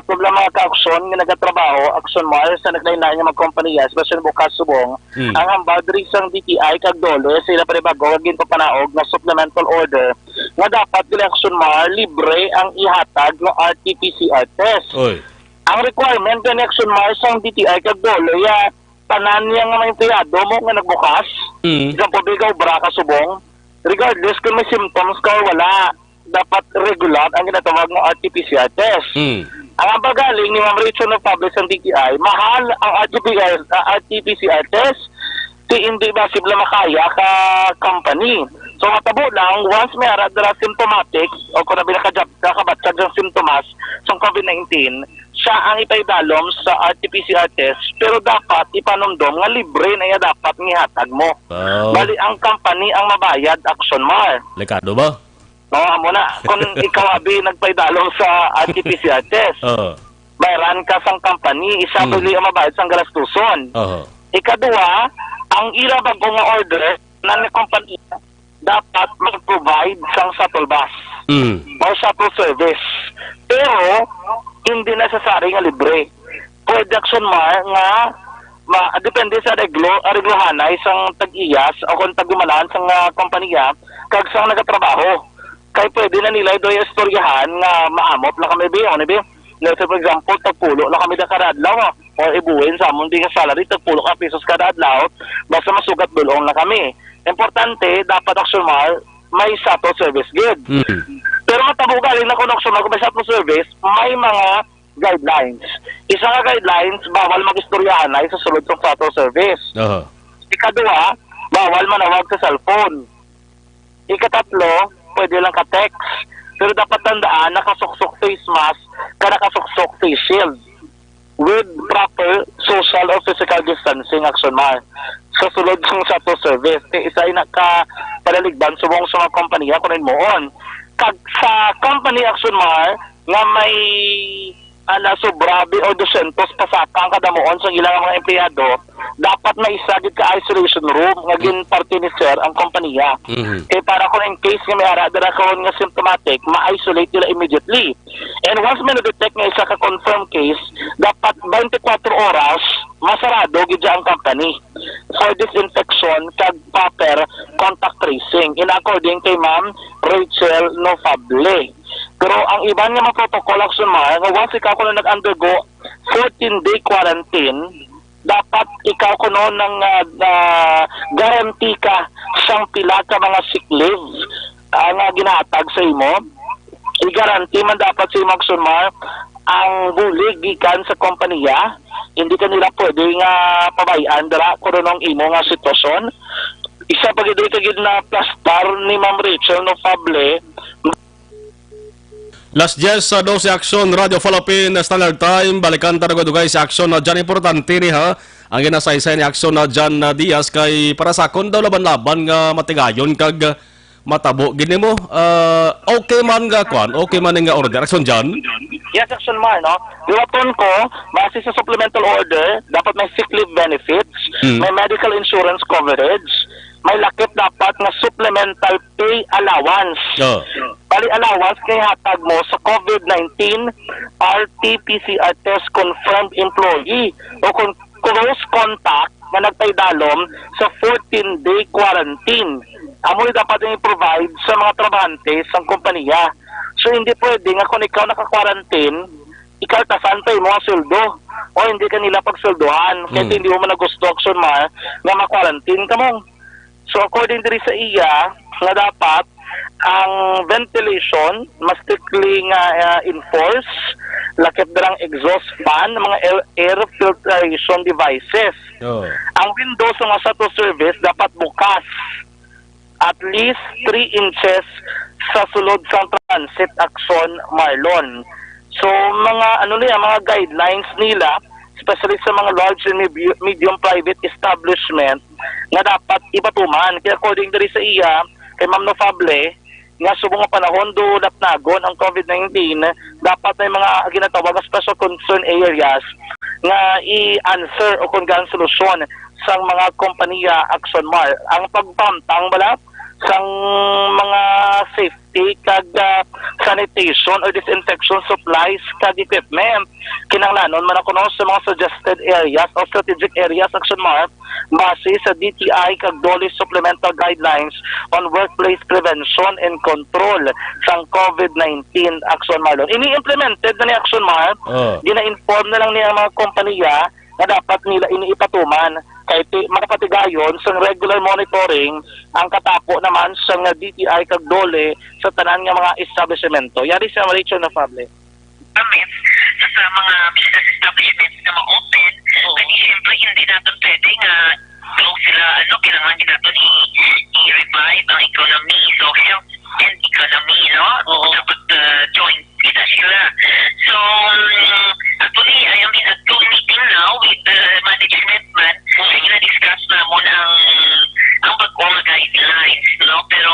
Speaker 7: problema mga ka-aksyon nga nagatrabaho, Action Mar sa naglain-lain nga mga kompanya, especially bukas subong, ang hambal diri sang DTI kag dole sila panibago gin papanaog na supplemental order nga dapat dili Action Mar libre ang ihatag ng RT-PCR test.
Speaker 2: Oy.
Speaker 7: Ang requirement ni Action Mar sang DTI kag dole ya tanan niya nga may empleyado mo nga nagbukas, example, bigaw braka subong, regardless kung may symptoms ka o wala, dapat regular ang ginatawag ng RT-PCR test. Ang abagaling ni Ma'am Rachel ng Public ng DTI, mahal ang RT-PCR test, hindi ba sibla makaya ka company. So matabo lang, once may aradara symptomatic, o kung nabi nakabatsyag ng symptomas sa COVID-19, siya ang ipaidalom sa RT-PCR test, pero dapat ipanumdom nga libre na iya dapat ngihatag mo. Bali ang company ang mabayad, Action Mar.
Speaker 2: Lekado ba?
Speaker 7: No, amo na. Kung ikaw abi nagpaidalom sa RT-PCR test, bayaran ka sang company, isa bili ang mabayad sang galastuson. Ikaduha, ang ila bago nga order ng company dapat mag-provide sang shuttle bus o shuttle service. Pero, hindi necessary nga libre. Pwede Action Mar nga depende sa reglohanay sang tag-iyas o kung tag-umalaan sang kompanya kag sang nagatrabaho. Kaya pwede na nila ito istoryahan nga maamot lang kami biyo. Let's say for example, tagpulo lang kami na kada adlaw o ibuhin sa among di nga salary, tagpulo ka pesos kada adlaw, basta masugat dulong na kami. Importante, dapat Action Mar may shuttle service good. Pero matabugaling na kung Action Mar kung may shuttle service, may mga guidelines. Isa nga guidelines, bawal mag-istoryahan ay sa sulod ng shuttle service. Ikaduha, bawal manawag sa cellphone. Ikatatlo, pwede lang ka-text. Pero dapat tandaan, nakasuksok face mask, nakasuksok face shield with proper social or physical distancing, Action Mar. Sa sulod ng shuttle service, isa ay nakapalaligban subong sa mga kompanya kunin mo on. Kag sa company Action Mar, nga may sobrabe o 200 pasakang kadamuon sa ilang mga empleyado, dapat may isagid ka isolation room nga ginparti ni sir ang kompanya. Kaya para kung in case nga may aradara karon nga symptomatic, ma-isolate nila immediately. And once may na-detect nga isa ka confirmed case, dapat 24 oras masarado gid ang company for disinfection kag proper contact tracing in according kay Ma'am Rachel Nofable. Pero ang iba nga mga protocol Action Mar, nga once ikaw kuno nag-undergo 14-day quarantine, dapat ikaw kuno ng guarantee ka sang pila ka mga sick leave nga ginahatag sa imo. I-guarantee man dapat sa imo Action Mar ang bulig gikan sa kompanya hindi ka nila pwede nga pabayaan dara kung anong imo nga sitwasyon. Isa pa gid na plastar ni Ma'am Rachel Nofable.
Speaker 2: Last yes sa 12 Aksyon Radio Philippine Standard Time. Balikan ta dugay sa aksyon na dyan importante ni ha. Ang ginasaysay ni aksyon na dyan na Diaz kay para sa kon daw laban-laban nga matigayon kag matabo gini mo. Okay man nga kwan, okay man nga order aksyon dyan.
Speaker 7: Yes, Action Mar, no? Diwaton ko, base sa supplemental order, dapat may sick leave benefits, may medical insurance coverage, may lakip dapat na supplemental pay allowance. Bali allowance kay hatag mo sa COVID-19 RT-PCR test confirmed employee o kung close contact na nagpaydalom sa 14-day quarantine. Amo dapat yung i-provide sa mga trabahante sa kompanya. So hindi pwede nga kung ikaw naka-quarantine, ikaw tasan pa yung mga sweldo o hindi ka nila pagsulduhan kahit hindi mo nagusto Action Mar na ma-quarantine ka mo. So according to sa iya, nga dapat ang ventilation mas strictly nga enforce, lakip darang exhaust fan, mga air filtration devices. Ang windows nga sa to service dapat bukas at least 3 inches sa sulod sa transit Action Marlon. So mga mga guidelines nila, especially sa mga large and medium private establishment nga dapat ipatuman. Kaya according to sa iya, kay Ma'am Nofable, nga subong nga panahon do napnagon ang COVID-19, dapat may mga ginatawag na special concern areas nga i-answer o kung gaan solusyon sa mga kompanya Action Mar. Ang pagpamtang bala sang mga safety kag sanitation or disinfection supplies kag equipment kinahanglanon man ako sa mga suggested areas o strategic areas Action Mar base sa DTI kag DOLE supplemental guidelines on workplace prevention and control sang COVID-19 Action Mar. Ini-implemented na ni Action Mar, gina-inform na lang niya ang mga kompanya na dapat nila iniipatuman kay makapatigayon sa regular monitoring ang katapo naman sa DTI kag DOLE sa tanan nga mga establishmento. Yari sa Rachel Nofable.
Speaker 4: Sa mga business establishments na ma-open, siyempre hindi natin pwede nga close sila, kailangan din natin i-revive ang economy. So, health and economy, no? Dapat joint kita sila. So, actually, I am in a meeting now with the management man. Kaya na-discuss naman ang pag-all guidelines, no? Pero,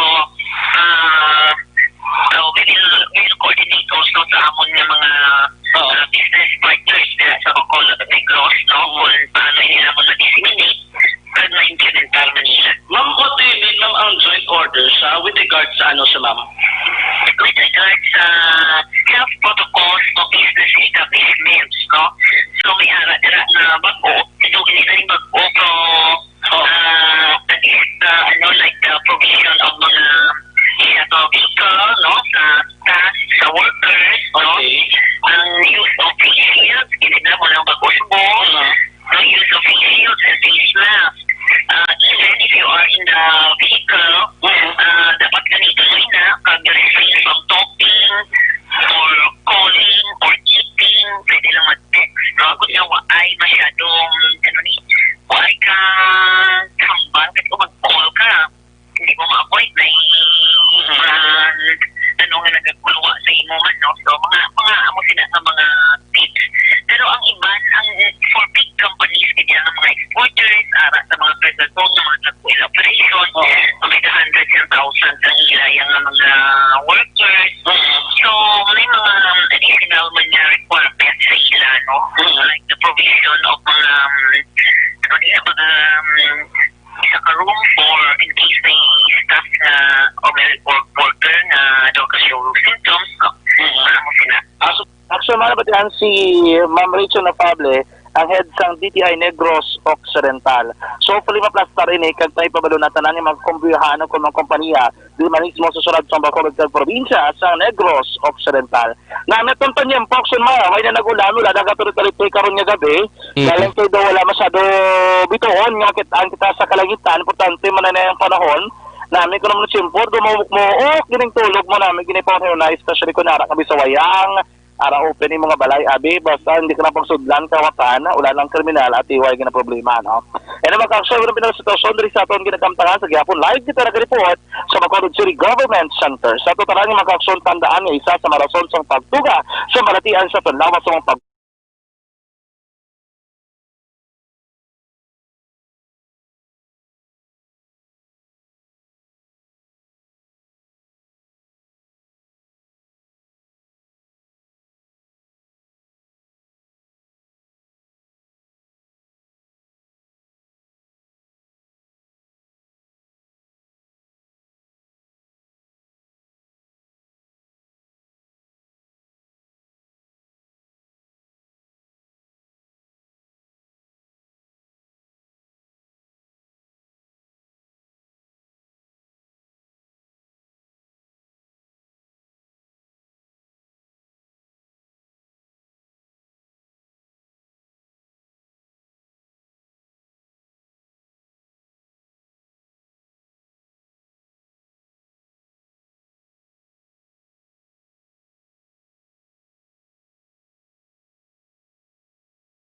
Speaker 4: we will coordinate also sa amon ng mga business partners sa Bacol at Negros, no? Kung paano nila mo na-disseminate at na-implementar na nila.
Speaker 7: Ma'am, what do you mean, ma'am, ang joint orders with regards sa ma'am?
Speaker 4: With regards sa health protocols of business establishments, no? So, may ara-ara na bago, ito ganito rin bago, pero at least, like the provision of mga vehicle, no? Sa workers, no? Ang use of face shields, ginila mo ng bagusbong, no? Use of face shields and face masks. Even if you are in the vehicle, dapat ganito na kag-refrain from talking or calling or eating, pwede lang mag-text, no? Kung yawa ay masyadong, why ka hambal, kahit mag-call ka, hindi mo ma-avoid na nga nagaguluwa sa imo man, no? So, mga amo sila ng mga tips. Pero ang iban, for big companies, kaya ang mga exporters, sa mga presentong, ng mga nag-oil operation, may hundreds and thousands ang ilayang ng mga workers. So, may mga additional requirements sa ila, no? Like the provision of mga isa ka room for in case may staff na or worker na daw kasi yung symptoms, mo sila.
Speaker 7: Actually, malabatihan si Ma'am Rachel Nofable, ang head sang DTI Negros Occidental. So, hopefully maplastar ini kag tayo pabalo na tanan ni magkumbiyahan ng mga kompanya di manismo sa surad sa Bacolod kag probinsya sa Negros Occidental. Na metong tanyem Action Mar, may na nagulan wala nagatuloy-tuloy karon nga gabi. Dahil kay daw wala masyado bituon nga kita sa kalangitan, importante man na yung panahon. Namin ko naman simpor, gining tulog mo namin, ginipon na especially kung nara kami sa wayang, ara open yung mga balay abi basta hindi ka na pagsudlan kawatan wala nang kriminal at iway gina problema no. And mga kaksyon ng pinag sitwasyon diri sa aton ginakamtangan sa gihapon live kita nag-report sa Bacolod City Government Center. Sa totalang mga kaksyon tandaan nga isa sa marason sa pagtuga sa malatian sa panlawas sa mga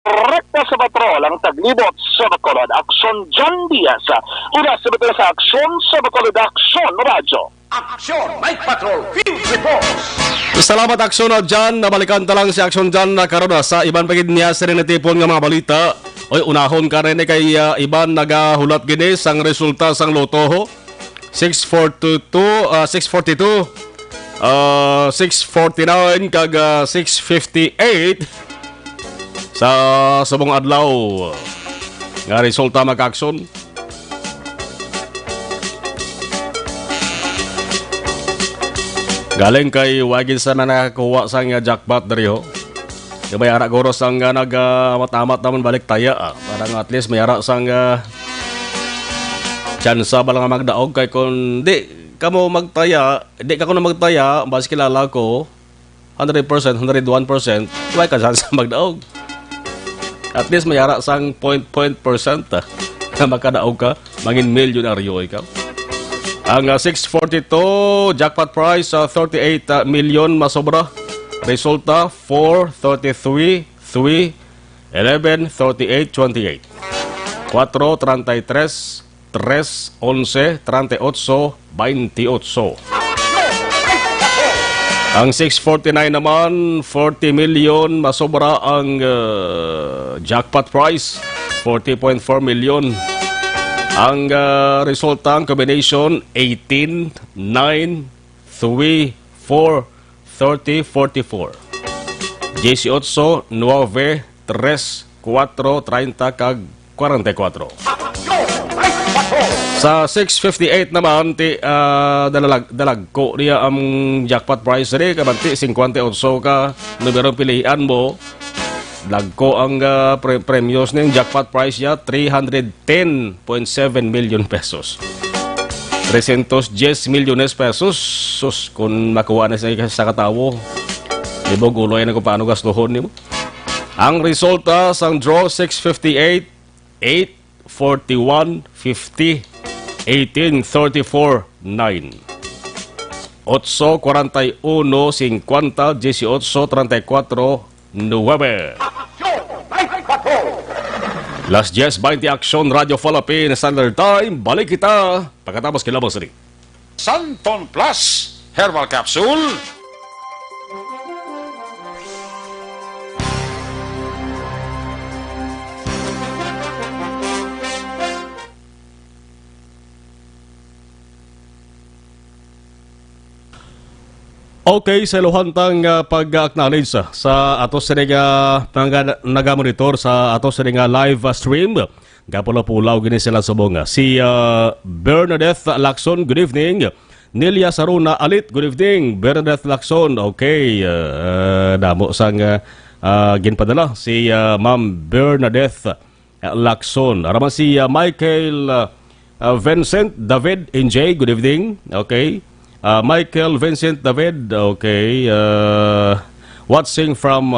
Speaker 7: rekta sa patrol ang taglibot sa Bacolod Aksyon John Diaz. Una sa batal sa aksyon sa Bacolod Aksyon Radyo.
Speaker 6: Aksyon Night Patrol Field Reports.
Speaker 2: Salamat Aksyon dyan. Nabalikan talang si Aksyon dyan na karoon sa iban pagid niya sa rin natipon nga mga balita. Oy, unahon ka rin kay iban nagahulat ginis ang resulta sang lotoho. 642, 649 kag 658 sa subong adlaw nga resulta mag-aksyon. Galing kay wagin sa nakakuha sang jackpot dari ho. Di may ara goro sang nag-amat-amat naman balik taya. Parang at least may ara sang tsansa ba lang magdaog kay kung di ka mo magtaya, di ka ko na magtaya, bas kilala ko 100%, 101%, why ka tsansa magdaog. At least may ara sang point percent na makadaog ka, mangin milyonaryo ikaw. Ang 642 jackpot prize 38 million masobra. Resulta 4, 33, 3, 11, 38, 28. 4, 33, 3, 11, 38, 28. Ang 649 naman, 40 million masobra ang jackpot prize, 40.4 million. Ang resultang combination, 18, 9, 3, 4, 30, 44. 18, 9, 3, 4, 30, kag 44. Sa 658 naman, dalag ko niya ang jackpot prize rin. Kabanti, 58 ka, numero pilihan mo. Lagko ang premios ng jackpot prize niya, 310.7 million pesos. 310 milyones pesos. Sus, kung makuha na sa katawo, di ba guloy na kung paano gastuhon mo. Ang resulta sa draw 658, 8, 41, 50, 18, 34, 9. 8, 41, 50, 18, 34, 9. Las 10:20 Aksyon Radio Philippines Standard Time. Balik kita pagkatapos kilabang sari.
Speaker 1: Santon Plus Herbal Capsule.
Speaker 2: Okay, sa luhantang pag-acknowledge sa ato sa nagamonitor sa ato sa live stream. Gapula-pulaw gini sila subong. Si Bernadette Lacson, good evening. Nelia Saruna Alit, good evening. Bernadette Lacson, okay. Damo sang ginpadala. Si Ma'am Bernadette Lacson. Araman si Michael Vincent David NJ, good evening. Okay. Michael Vincent David, okay. Watching from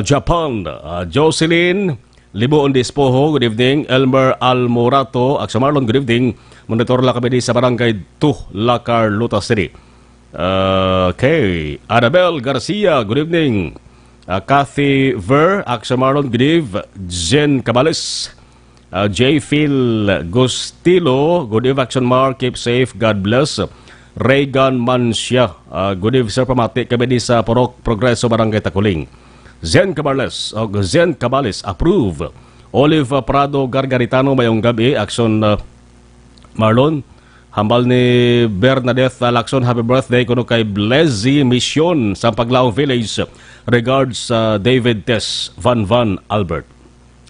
Speaker 2: Japan. Jocelyn Liboon Dispoho, good evening. Elmer Almorato, Aksamarlon, good evening. Monitor lang kami sa barangay 2, Lacar, Luta City. Okay. Annabel Garcia, good evening. Kathy Ver, Action Marlon, good eve. Jen Cabales, J. Phil Gustilo, good eve, Action Mar, keep safe, God bless. Reagan Mansya, good eve, Sir Pamati, kami di sa Porok Progreso, Barangay Takuling. Zen Cabales, approve. Olive Prado Gargaritano, mayong gabi, Action Marlon. Hambal ni Bernadette Lacson, happy birthday kuno kay Blessy Mission sa Paglaong Village. Regards David Tess Van Albert.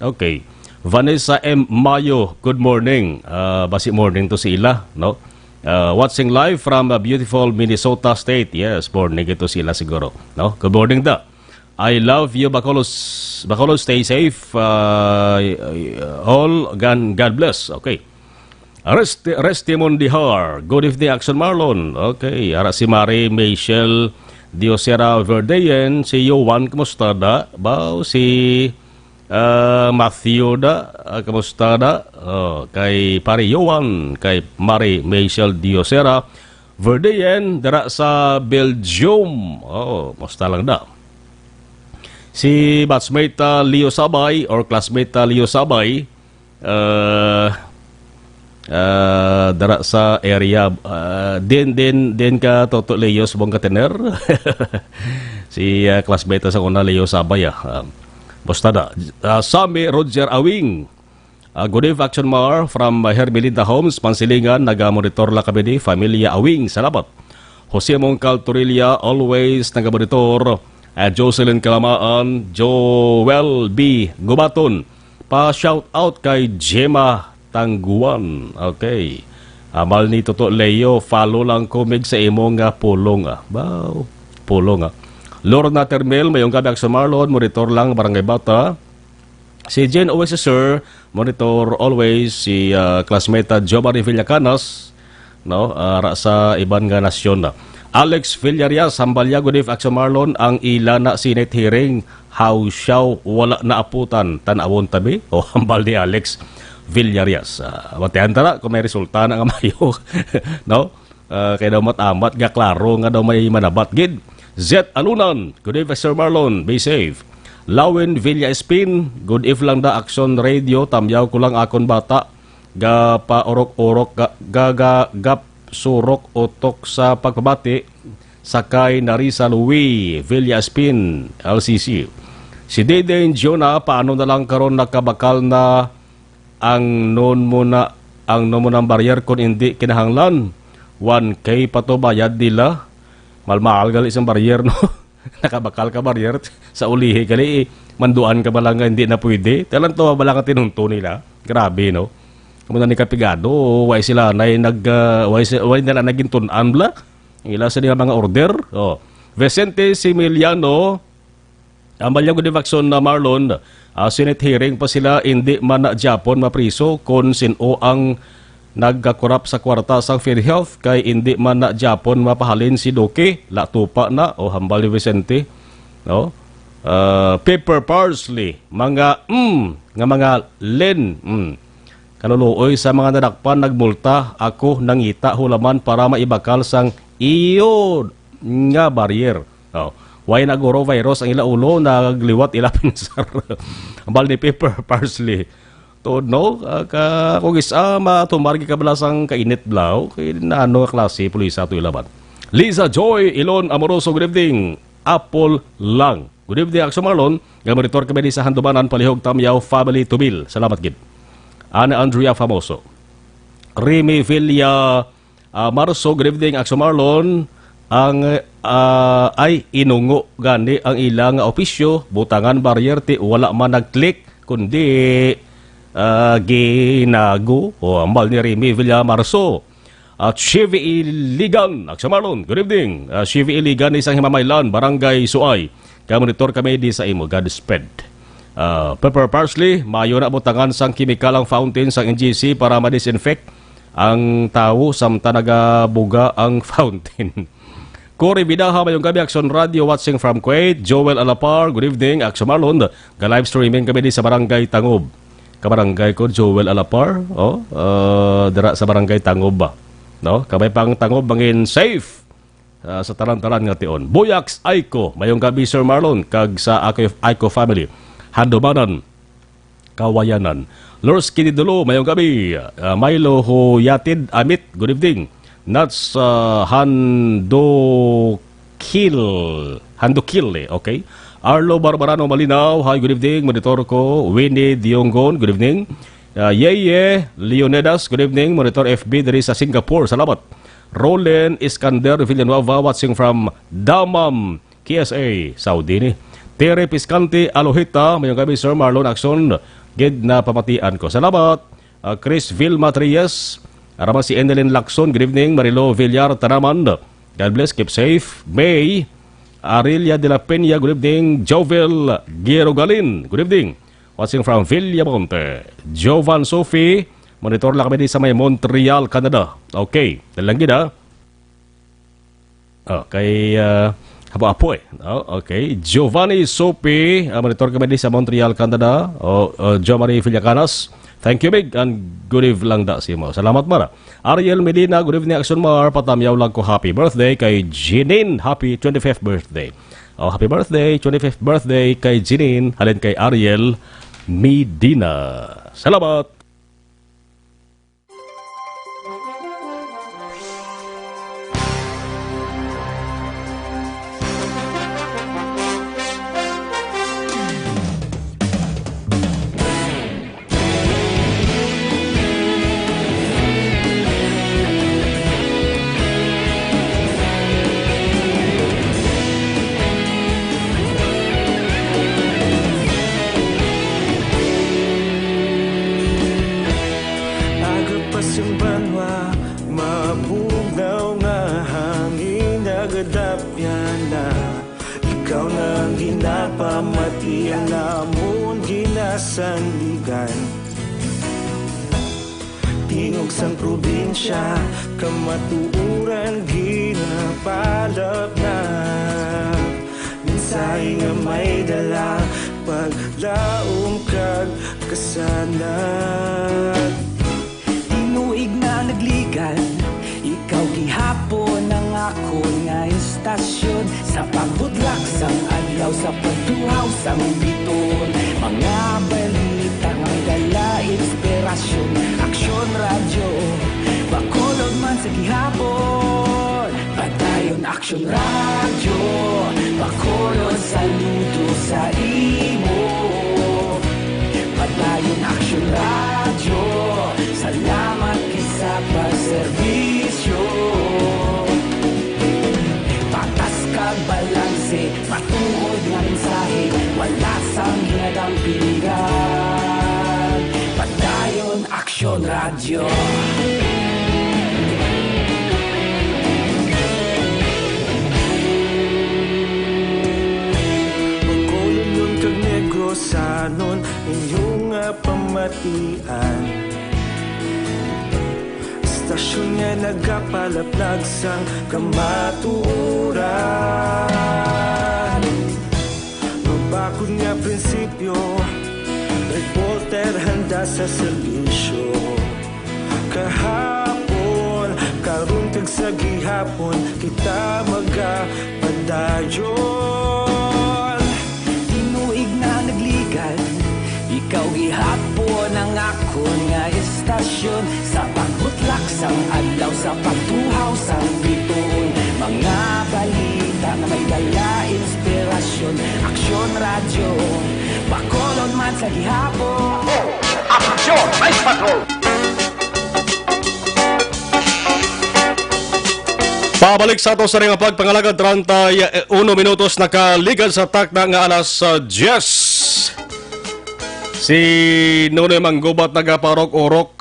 Speaker 2: Okay. Vanessa M. Mayo, good morning. Basi morning to sila, no? Watching live from beautiful Minnesota State. Yes, morning ito sila siguro, no? Good morning da. I love you, Bacolod. Bacolod, stay safe. All, God bless. Okay. Restimon Dihar. Good evening, Action Marlon. Okay. Ara si Mari Michelle Diosera Verdeyen. Si Yowan, kamusta da? Bao, si Matthew da. Kamusta da? Kay Pari Yowan. Kay Mari Michelle Diosera Verdeyen. Dara sa Belgium. Kamusta lang da? Si batchmate Leo Sabay or classmate Leo Sabay. Dara sa area din ka Toto Leo subong katener. Si classmate sa kuna Leo Sabay basta da. Sami Roger Awing, good evening, Action Mar from Hermelinda Homes, Pansilingan. Nagamonitor la kami di Familia Awing, salamat. Jose Mongcal Torilla, always nagamonitor. Jocelyn Kalamaan, Joel B. Gubaton, pa shout out kay Gemma Tangguan. Okay. Amal ni Toto Leo, follow lang kumig sa imong pulong. Wow, pulong. Lorna Termel, mayong gabi, Action Marlon, monitor lang Barangay Bata. Si Jen Oweser, monitor always. Si classmate Jomari Villacanas, no, sa ibang nasyon na. Alex Villarias, Hambalya, good evening, Action Marlon. Ang ilana Senate hearing, how siyaw wala na aputan, tanawon tabi. Hambal ni Alex Villarias. Matihan tara kung may resulta na nga mayo. No? Kaya daw matamat, gaklaro nga daw may manabat. Gid. Z. Alunan, good evening, Sir Marlon. Be safe. Lawin Villa Espin, good evening lang da Action Radio. Tamyaw ko lang akon bata. Gapa orok-orok, gap surok utok sa pagpabati. Sakay Narisa Louie, Villa Espin, LCC. Si Deden Jonah, paano na lang karon nakabakal na ang non mo ng barrier kung hindi kinahanglan 1K pa to bayad nila malmaal gali isang barrier, no? Nakabakal ka barrier sa ulihi gali manduan ka ba lang hindi na pwede talang to ba lang tinunto nila, grabe, no? Kung ni kapigado way sila nay way nila naging tunan bla ila sa mga order. Vicente Similiano, Amalya good Action na Marlon. Senate hearing pa sila, hindi man na Japon mapriso kung sino ang nagkakurap sa kwarta sa PhilHealth kay hindi man na Japon mapahalin si Doke, latupa na o hambal ni Vicente, no? Pepper parsley, mga mga len, kanuluoy sa mga nadakpan nagmulta, ako nangita hulaman para maibakal sang iyo nga barrier. Why naguro virus ang ila ulo nagliwat ila pinsar. Ambal ni Pepper Parsley. To no kung isa matumargi ka balasang kainit blaw kay naano klase pulisa to ilaban. Liza Joy Ilon Amoroso, good evening. Apple lang. Good evening, Action Marlon. Gamonitor kami sa Handumanan, Palihog, Tamyaw, Family Tubil. Salamat gid. Ana Andrea Famoso. Remy Villa Marso, good evening, Action Marlon. Ang ay inungo gani ang ilang opisyo, butangan barrier ti wala man nag-click kundi ginago o ambal ni Remy Villa Marso. At Chevy Iligan, Action Marlon, good evening. Chevy Iligan, isang Himamaylan, Barangay Suay. Kamonitor kami di sa imo, Godspeed. Pepper Parsley, mayo na butangan sang kimikalang fountain sang NGC para ma-disinfect ang tao samta nagabuga ang fountain. Cory Bidaha, mayong gabi, Action Radio, watching from Kuwait. Joel Alapar, good evening, Action Marlon. Ka-live streaming kami di sa Barangay Tangob. Kabarangay ko, Joel Alapar. Dira sa Barangay Tangob ba? No? Kamay pang Tangob, bangin safe. sa taran-taran nga tion. Buyax Aiko, mayong gabi Sir Marlon, kag sa Aiko family. Handumanan, Kawayanan. Lors Kinidulo, mayong gabi. Milo Huyatid Amit, good evening. Nats Handokil, okay. Arlo Barbarano Malinaw, hi, good evening. Monitor ko, Winnie Diongon, good evening. Yeye Leonidas, good evening. Monitor FB dari sa Singapore, salamat. Roland Iskander Villanueva, watching from Damam, KSA, Saudi ni. Tere Piscante Alohita, mayong gabi Sir Marlon Action, gid na pamatian ko. Salamat. Chris Vilma Trias, arama si Enelin Lacson, good evening. Marilo Villar Tanaman, God bless, keep safe. May Arilia de la Peña, good evening. Jovel Girogalin, good evening. Watching from Villamonte. Jovan Sophie, monitor lang kami sa may Montreal, Canada. Okay, dalangin na. Kay Apo eh. Okay, Giovanni Sophie, monitor kami sa Montreal, Canada. Jo Marie Villacanas. Thank you, Big, and good evening lang da si mo. Salamat mara. Ariel Medina, good evening, Action Mar. Patamyaw lang ko happy birthday kay Jeanine. Happy 25th birthday. Happy birthday, 25th birthday kay Jeanine. Halin kay Ariel Medina. Salamat.
Speaker 8: Tingog sang probinsya, kamatuuran ginapalap na. Minsay nga may dala, paglaong kag kasanag. Tinuig na nagligan, ikaw gihapon ang ako nga istasyon. Sa pagbudlak sang adlaw, sa pagtuhaw sang biton. Mga balita nga may dala, inspirasyon. Aksyon radyo, bakolod man sa gihapon. Padayon aksyon radyo, bakolod saludo sa imo. Padayon aksyon radyo, salamat kisa pagserbisyo. Patas kag balanse, matuod nga mensahe, wala sang hinadang pilihan. Padayon aksyon radyo. Magkulong nun kag negrosanon, inyong pamatian. Istasyon nga nagapalaplag sang kamatuuran. Mabakod nga prinsipyo, reporter handa sa serbisyo. Kahapon, karong tag sa gihapon, kita magapadayon. Tinuig na nagligan, ikaw gihapon ang akon nga istasyon. Sa pagbutlak sang adlaw, sa pagtuhaw sang biton. Mga balita na may dala, inspirasyon. Aksyon radyo, bakolon man sa gihapon.
Speaker 6: Aksyon, Night Patrol!
Speaker 2: Pabalik sa ato sa ring pagpangalagad 31 minutos nakaligad sa takna nga alas 10. Si Nunoy Manggubat nagaparok-orok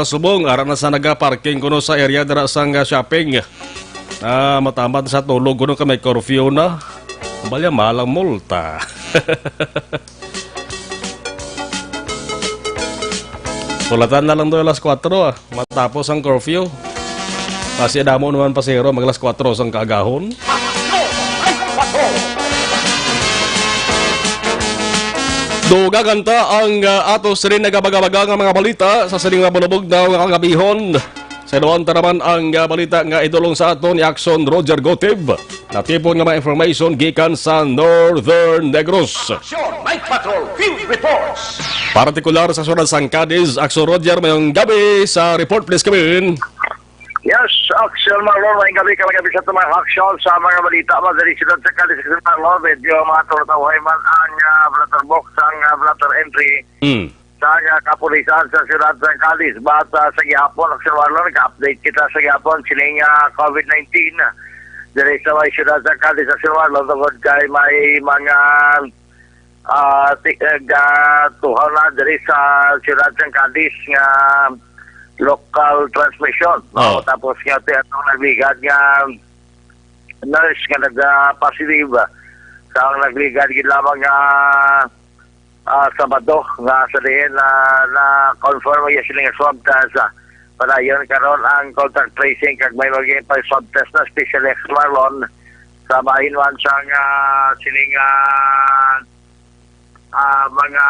Speaker 2: subong ara na sa nagaparking kuno sa area dara sang shopping. Matamad sa tulog kuno ka may curfew na. Balya malang multa. Sulatan na lang doon alas 4 matapos ang curfew. Kasi damo naman pasero maglas 4 sang kaagahon. Duga ganta ang atos rin nagabaga-baga ng mga balita sa sining mabulubog na mga kagabihon Sa inuwanta naman ang balita nga idulong sa aton ni Action Roger Gotib. Natipon nga mga information gikan sa Northern Negros.
Speaker 6: Action Night Patrol Field Reports.
Speaker 2: Partikular sa Sunan Sang Cadiz, Action Roger, mayong gabi sa report please come in.
Speaker 7: Yes, Action Marlon, may gabi sa tumang action sa mga balita madali sila sa Action Marlon, medyo mga turtawahay man ang blatter box, ang blatter entry sa kapulisan sa Siyudad ng Cadiz. But sa gihapon, Action Marlon, nag-update kita sa gihapon, sining COVID-19 diri sa may Siyudad ng Cadiz, Action Marlon, tungkol kay may mga tuhaw na diri sa Siyudad ng Cadiz nga local transmission.
Speaker 2: Oh.
Speaker 7: Tapos nga itong nagligad nga nurse nga nag-positive sa nagligad gid lamang nga Sabado nga sa diin na confirm yung sila nga swab test. Padayon karon ang contact tracing kag may maging pa swab test na special Marlon sa bahinwan sang sining mga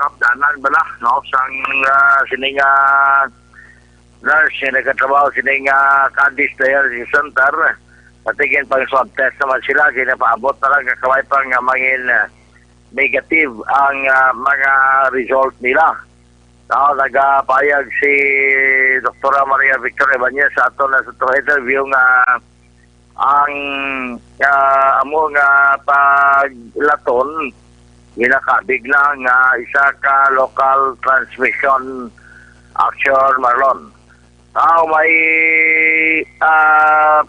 Speaker 7: kapdanan bala no sang sining nurse na nagkatrabaho sining Cadiz Dialysis Center. Patigin pang swab test naman sila, ginapaabot na lang kakaway pang mangin negative ang mga result nila. Nagpayag si Dr. Maria Victoria Ibanez sa ato na sa interview nga ang amo nga paglaton ginakabig na nga isa ka local transmission Action Marlon. May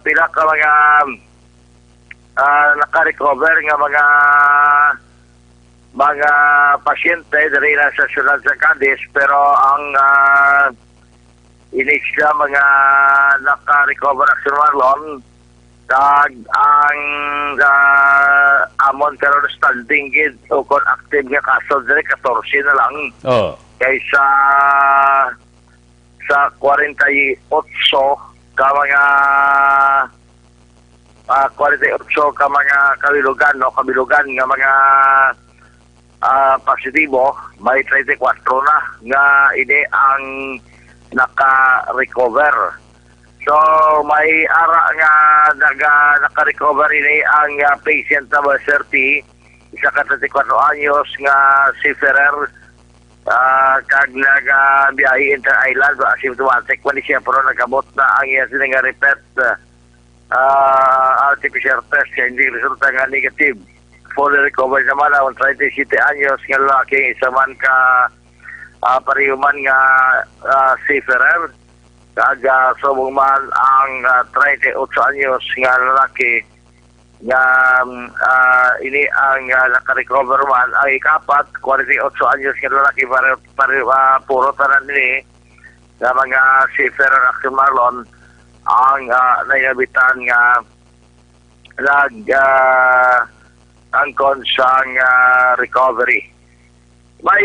Speaker 7: pila ka mga naka-recover nga mga pasyente diri na sa Siyudad sa Cadiz, pero ang inisya mga naka-recover Action Marlon kag ang amon karon standing gid o kon active nga kaso diri 14 na lang.
Speaker 2: Oh.
Speaker 7: Kaysa sa 48 ka mga 48 ka mga kabilugan nga mga positibo, may 34 na nga ini ang naka-recover. So may ara nga naka-recover ini ang patient number 30, isa ka 34 anyos nga si Ferrer. Kag nag-biyahe inter-island asymptomatic man siya pero nagabot na ang iya sila nga repeat RT-PCR test kaya hindi resulta nga negative. Fully recovered naman ang 37 anyos nga lalaki, isa man ka parihuman nga si Ferrer. Kag subong man ang 38 anyos nga lalaki nga ini ang naka-recover man. Ang ikapat 48 anyos nga lalaki puro tanan nini nga mga si Ferrer Action Marlon ang nailabitan nga angkon sang recovery. May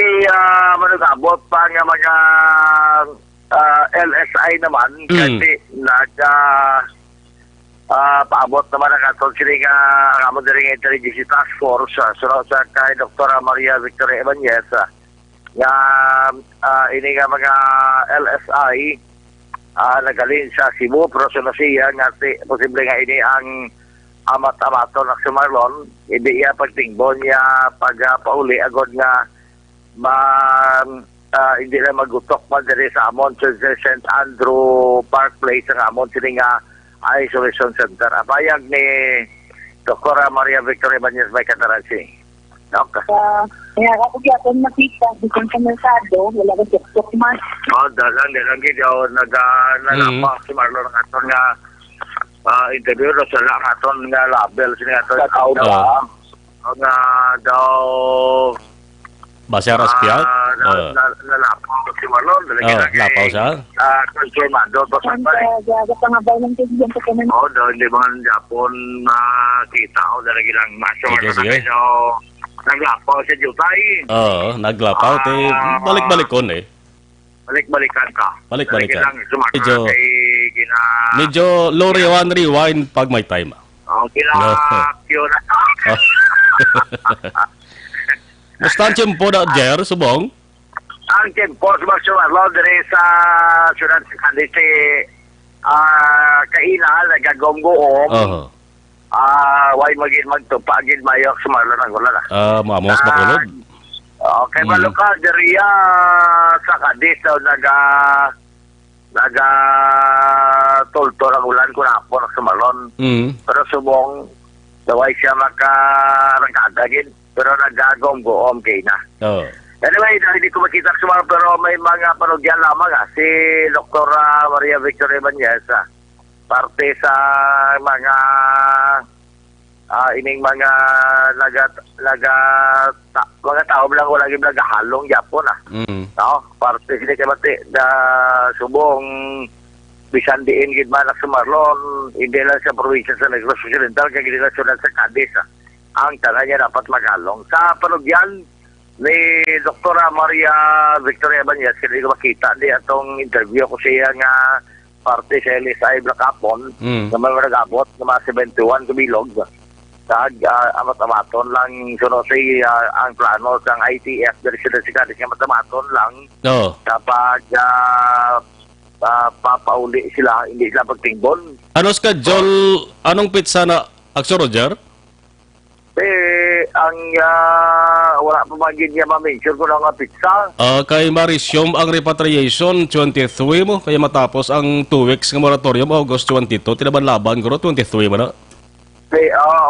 Speaker 7: manugabot pa nga mga LSI naman kasi paabot naman ang atong sila nga ang amon diri nga Intelligence Task Force sunod sa kay Dr. Maria Victoria Ibanez nga ini nga mga LSI nagalin sa Cebu pero sunod siya nga posible nga ini ang amat-amaton Action Marlon, hindi iya pagtingbon niya pagpauli agod nga hindi na magutok man diri sa amon sa St. Andrew Park Place ang amon sila nga Isolation Center. Abayag ni Dr. Maria Victoria Ibanez may kataransi. Okay.
Speaker 9: Kaya kapag ako nakita, dito sa Mercado, wala ka tiktok man.
Speaker 7: Dalang gidyaw, nag-nalapak si Marlon ng aton nga interview sa lang aton nga label siya aton nga daw
Speaker 2: Base Raspiat?
Speaker 7: Nalapaw si Marlon.
Speaker 2: Lapaw siya?
Speaker 7: Confirmado.
Speaker 9: Gagapangabay ng tigyan sa kanan.
Speaker 7: Daw hindi mga Japon nakita o dalagi lang masyo.
Speaker 2: Sige.
Speaker 7: Naglapaw siya jutay.
Speaker 2: Naglapaw. Balik-balik kon eh.
Speaker 7: Balik-balikan ka.
Speaker 2: Balik-balikan.
Speaker 7: Medyo
Speaker 2: medyo low rewind pag may time.
Speaker 7: Kinakyo na.
Speaker 2: Musta ang tiyempo na, Jer, subong?
Speaker 7: Ang tiyempo, subong, diri sa Siyudad sa Cadiz, kaina, nagagomgoom,
Speaker 2: Oo.
Speaker 7: why magin magtupagin mayok sa Marlon ang gula na.
Speaker 2: Maamos makulog.
Speaker 7: Okay, ka, diriya sa Cadiz daw naga tultor ang ulan ko na po sa Marlon. Pero subong, daway siya makarangkadagin, pero nagagomgoom kay na.
Speaker 2: Oo.
Speaker 7: Anyway, hindi ko makita sa Marlon, pero may mga panugyan lamang si Dr. Maria Victoria Ibanez, parte sa mga ining mga mga tao lang wala gyud nagahalong gyapon no parte sila kay mati da subong bisan diin gid man sa Marlon hindi lang sa probinsya sa Negros Occidental kay gid nasyonal sa Cadiz ang tanan niya dapat maghalong sa panugyan ni Dr. Maria Victoria Ibanez kay ko makita di atong interview ko siya nga parte sa LSI Blacapon na mga nag-abot na mga 71 kabilog amat-amaton lang sunod ang plano sa ITF dari sila si amat-amaton lang kapag papauli sila hindi sila pagtingbon.
Speaker 2: Ano schedule, anong pizza na Aksyon Roger?
Speaker 7: Ang wala pa magiging niya ma-mention ko na nga pizza.
Speaker 2: Kay Marisyom ang repatriation 23 mo kaya matapos ang 2 weeks ng moratorium August 22 tinaban-laban ko 23 mo na.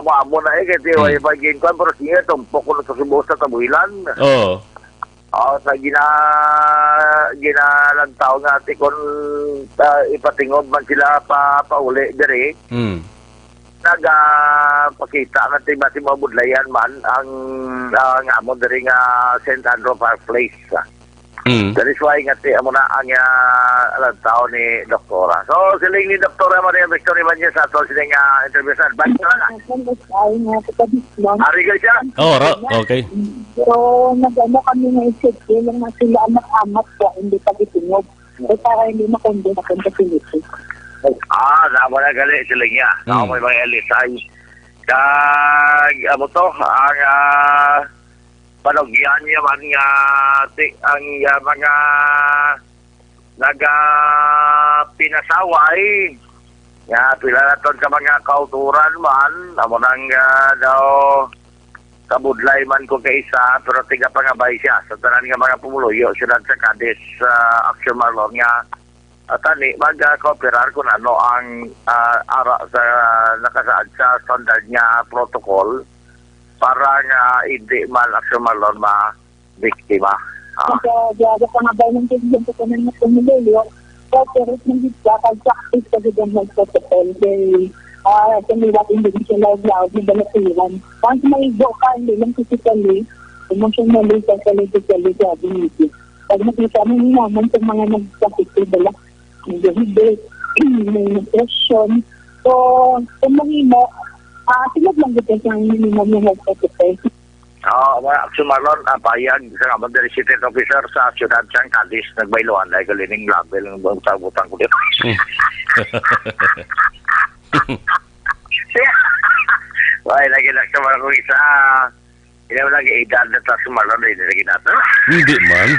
Speaker 7: Maamo na kasi wala magiging ko pero siya tumpok ko na sa subo sa tabuilan. Sa ginalagtaw nga ati kung ipatingob man sila pauli dire. Nagpakita nga timati mabudlayan man ang amon diri nga St. Andrew Fireplace. That is why nga amo na ang tao ni Doktora. So siling ni Doktora Maria Victoria Ibanez sa ato siling interview sa advance na. Ari ka siya?
Speaker 2: Okay.
Speaker 9: Pero nag-ano kami na isip lang na sila amat-amat po hindi pa itingob. Para hindi makundi na kung kasiliti.
Speaker 7: Nama na gali sila niya. May mga LSI. Amo to, ang panugyan niya man nga ang mga nagapinasaway. Pila na ka mga kauturan man. Amo nang daw kabudlay man ko kaisa pero tiga pangabay siya. Sa tanan nga mga pumuluyo sila sa Cadiz Action Marlon nga tani mag-cooperar kung ano ang ara sa nakasaad sa standard niya protocol para nga hindi man Action Marlon ma-biktima.
Speaker 9: Kaya pangabay ng tigyan ko ng pumuluyo pero hindi ka pag-practice kasi din mag-protocol kanilang individual loud na balatiran. Once may go ka, hindi lang physically, emotionally, psychologically, ability. Pag nakita mo naman sa mga nag-practice nila, hindi, may depression. So, kung mahimo, sinag lang dito sa minimum ng health practice.
Speaker 7: Action Marlon, payag sa Commander City Officer sa Ciudad San Cadiz, nagbailuan dahil kalining label ng butang-butang ko dito. Why lagi nak sama ko isa. Ini lagi edad na ta sumalon din lagi nato.
Speaker 2: Hindi man.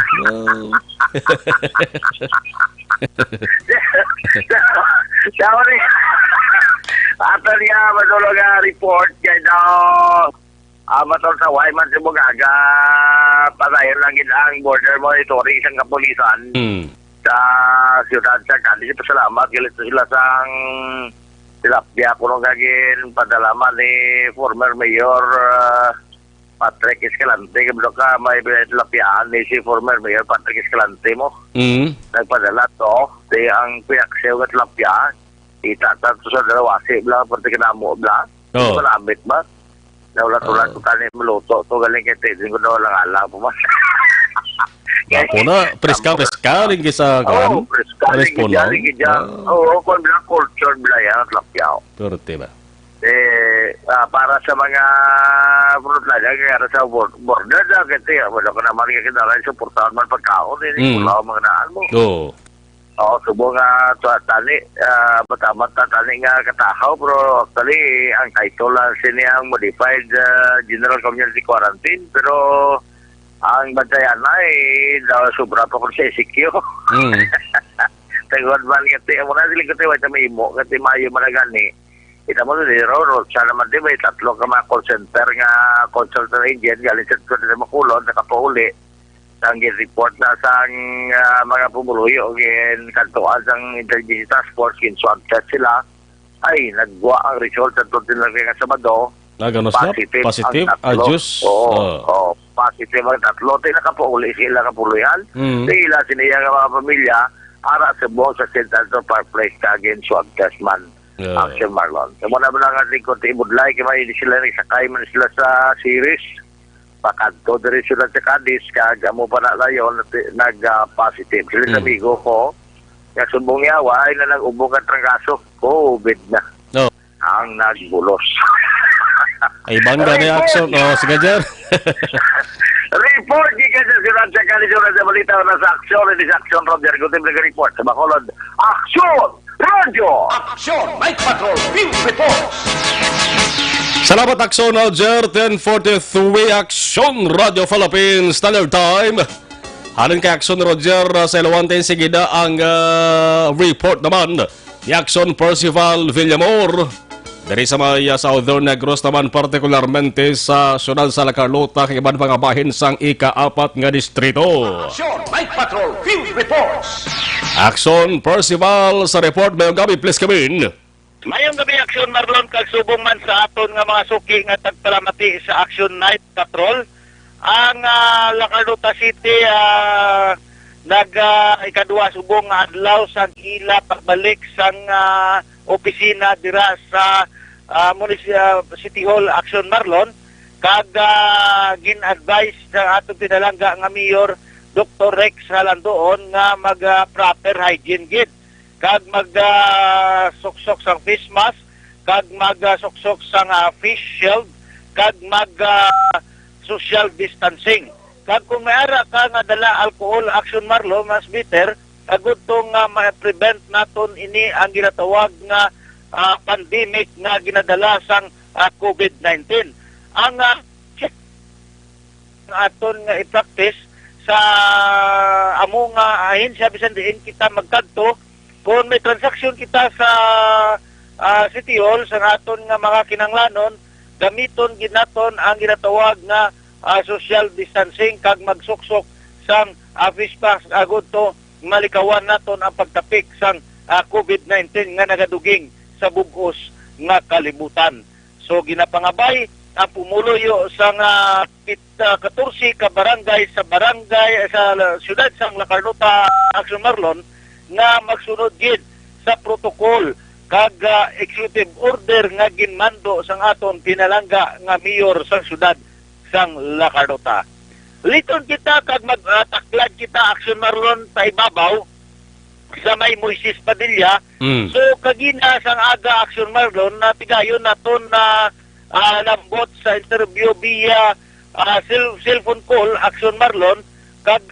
Speaker 7: Sorry. Ato niya madulog report kay daw. Matol sa Wayman sa Bugaga patayon lang ang border monitoring sa kapulisan. Sa Ciudad San Cadiz. Salamat galit sila sang tilapia ko nung gagin padalaman ni former Mayor Patrick Escalante. Kabalo ka may tilapiaan ni si former Mayor Patrick Escalante mo. Nagpadala to. Di ang pinaksew at tilapia. Itatat sa dalawasi bla. Pwede kinamo bla. Malabit ba? Naulat-ulat ko kanin maluto. To galing kay Teddy ko daw lang alang pumas.
Speaker 2: Ako na, preska rin sa kan.
Speaker 7: Preska rin kaya. Kung bilang culture bila yan, lapyaw.
Speaker 2: Turte ba?
Speaker 7: Para sa mga frutlada, kaya sa border na, kasi wala ka naman kaya supportahan man pagkaon, hindi ko lang mga naan mo. Subo nga tani, mata-mata tani nga katahaw, pero actually, ang title lang siniyang modified general community quarantine, pero ang bantayan na daw sobra pa kung sa SQ. Tengod man kati amo na sila kati wa may imo kati mayo managani. Ita mo ni Roro sa naman di may tatlo ka mga call center nga consultant agent galing sa Makulod nakapauli. Ang report na sa mga pumuluyo gin kantuan sang intelligence task force kin swab test sila ay nagwa ang result sa tutin lang nga Sabado.
Speaker 2: Naganos na? Positive? Adjust?
Speaker 7: Oo. Positive ang tatlo. Tayo nakapauli sila kapuluyan. Sila siniya nga mga pamilya para sa buong sa Central Park Place kagin swab test man. Action Marlon. Sa muna ba lang ating konti ibudlay kaya may sila nagsakay man sila sa series. Pakanto dari sila sa Cadiz kag amo pa na layon nag-positive. Sila sa amigo ko yung sumbong yawa ay na nag-ubong ang trangkaso. COVID na.
Speaker 2: No.
Speaker 7: Ang nagbulos.
Speaker 2: Ay, bangga na yung action. Sige, Jer.
Speaker 7: Report gikan sa Surat sa Kalisuran sa balita na sa aksyon. Hindi sa aksyon, Roger. Gutim nag-report sa Bacolod. Aksyon! Radio!
Speaker 6: Action! Night Patrol Field Reports!
Speaker 2: Salamat, Action, Roger. 10:43 Action Radio Philippines Standard Time. Halin kay Action, Roger, sa Ilawantin Sigida ang report naman ni Action Percival Villamor. Dari sa mga Southern Negros naman, partikularmente sa syudad sa La Carlota, kay iban mga bahin sang ika-4 nga distrito.
Speaker 6: Action! Night Patrol Field Reports!
Speaker 2: Action Percival sa report. Mayong gabi, please come in.
Speaker 10: Mayong gabi, Action Marlon, kagsubong man sa aton nga mga suki nga tagpalamati sa Action Night Patrol. Ang La Carlota City ikadua subong nga adlaw sang ila pagbalik sang opisina dira sa City Hall, Action Marlon, kag gin-advise sa atong pinalangga nga Mayor Dr. Rex Halandoon nga mag-proper hygiene gid, kag mag-suksok sang face mask, kag mag-suksok sang face shield, kag social distancing. Kag kung mayara ka nga dala alcohol, Action Marlon, mas better agud tong ma-prevent naton ini ang ginatawag nga pandemic nga ginadala sang COVID-19. Ang aton nga i-practice sa among ahensya bisan diin kita magkadto kung may transaction kita sa City Hall sa aton nga mga kinanglanon, gamiton ginaton ang ginatawag nga social distancing kag magsuksok sang face mask agud to malikawan naton ang pagtapik sang COVID-19 nga nagaduging sa bugos nga kalibutan. So ginapangabay ang pumuluyo sang 14 ka barangay sa siyudad sang La Carlota, Action Marlon, nga magsunod gid sa protocol kag executive order nga ginmando sang aton pinalangga nga mayor sa siyudad sang La Carlota. Liton kita kag magtaklad kita, Action Marlon, sa ibabaw sa may Moises Padilla. So kagina sang aga, Action Marlon, na pigayon naton na lambot sa interview via cellphone call, Action Marlon, kag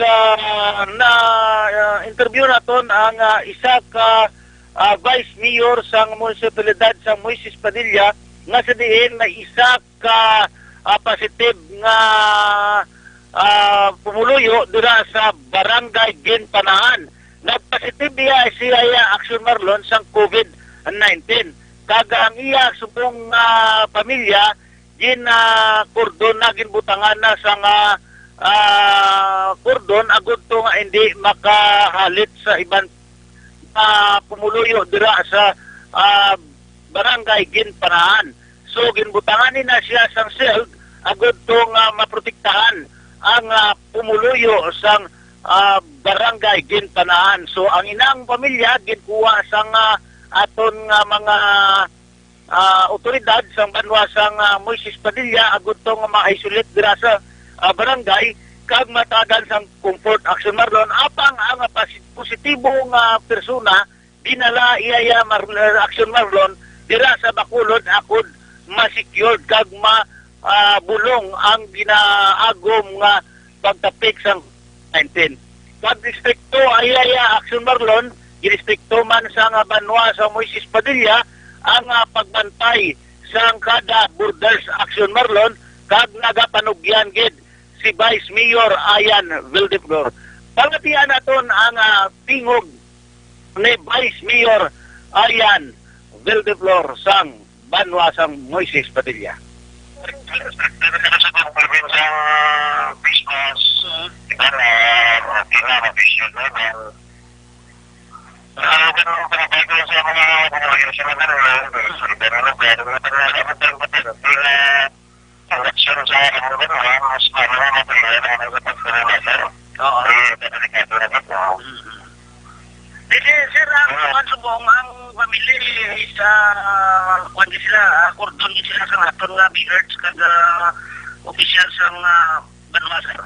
Speaker 10: na interview naton ang isa ka vice mayor sang munisipalidad sa Moises Padilla nga sa diin na isa ka positive nga pumuluyo dira sa barangay Ginpanahan. Nagpositive siya Action Marlon sang COVID-19. Kag ang iya subong pamilya gin kordon na ginbutangan na sang kordon agud to nga hindi makahalit sa iban pumuluyo dira sa barangay Ginpanahan. So ginbutangan na siya sang shield agud to nga maprotektahan ang pumuluyo sang barangay Ginpanahan. So ang inang pamilya ginkuha sang aton nga mga otoridad sang banwa sang Moises Padilla agud to nga ma-isolate dira sa barangay kag matagan sang comfort, Action Marlon, apang ang positibo nga persona dinala iya Action Marlon dira sa Bacolod akod ma-secured kag bulong ang ginaagom nga pagtapik sang 19. Kag distrikto ayaya Action Marlon, distrikto man sa nga banwa sa Moises Padilla ang pagbantay sang kada borders, Action Marlon, kag nagapanugyan gid si Vice Mayor Ayan Vildeflor. Pangatian naton ang tingog ni Vice Mayor Ayan Valdeflor sang Banwasang Moises Padilla.
Speaker 4: Kasi sir, ang subong ang pamilya sa kuwan sila, kordon sila sa aton nga BRs kada opisyal sa Banwa sir.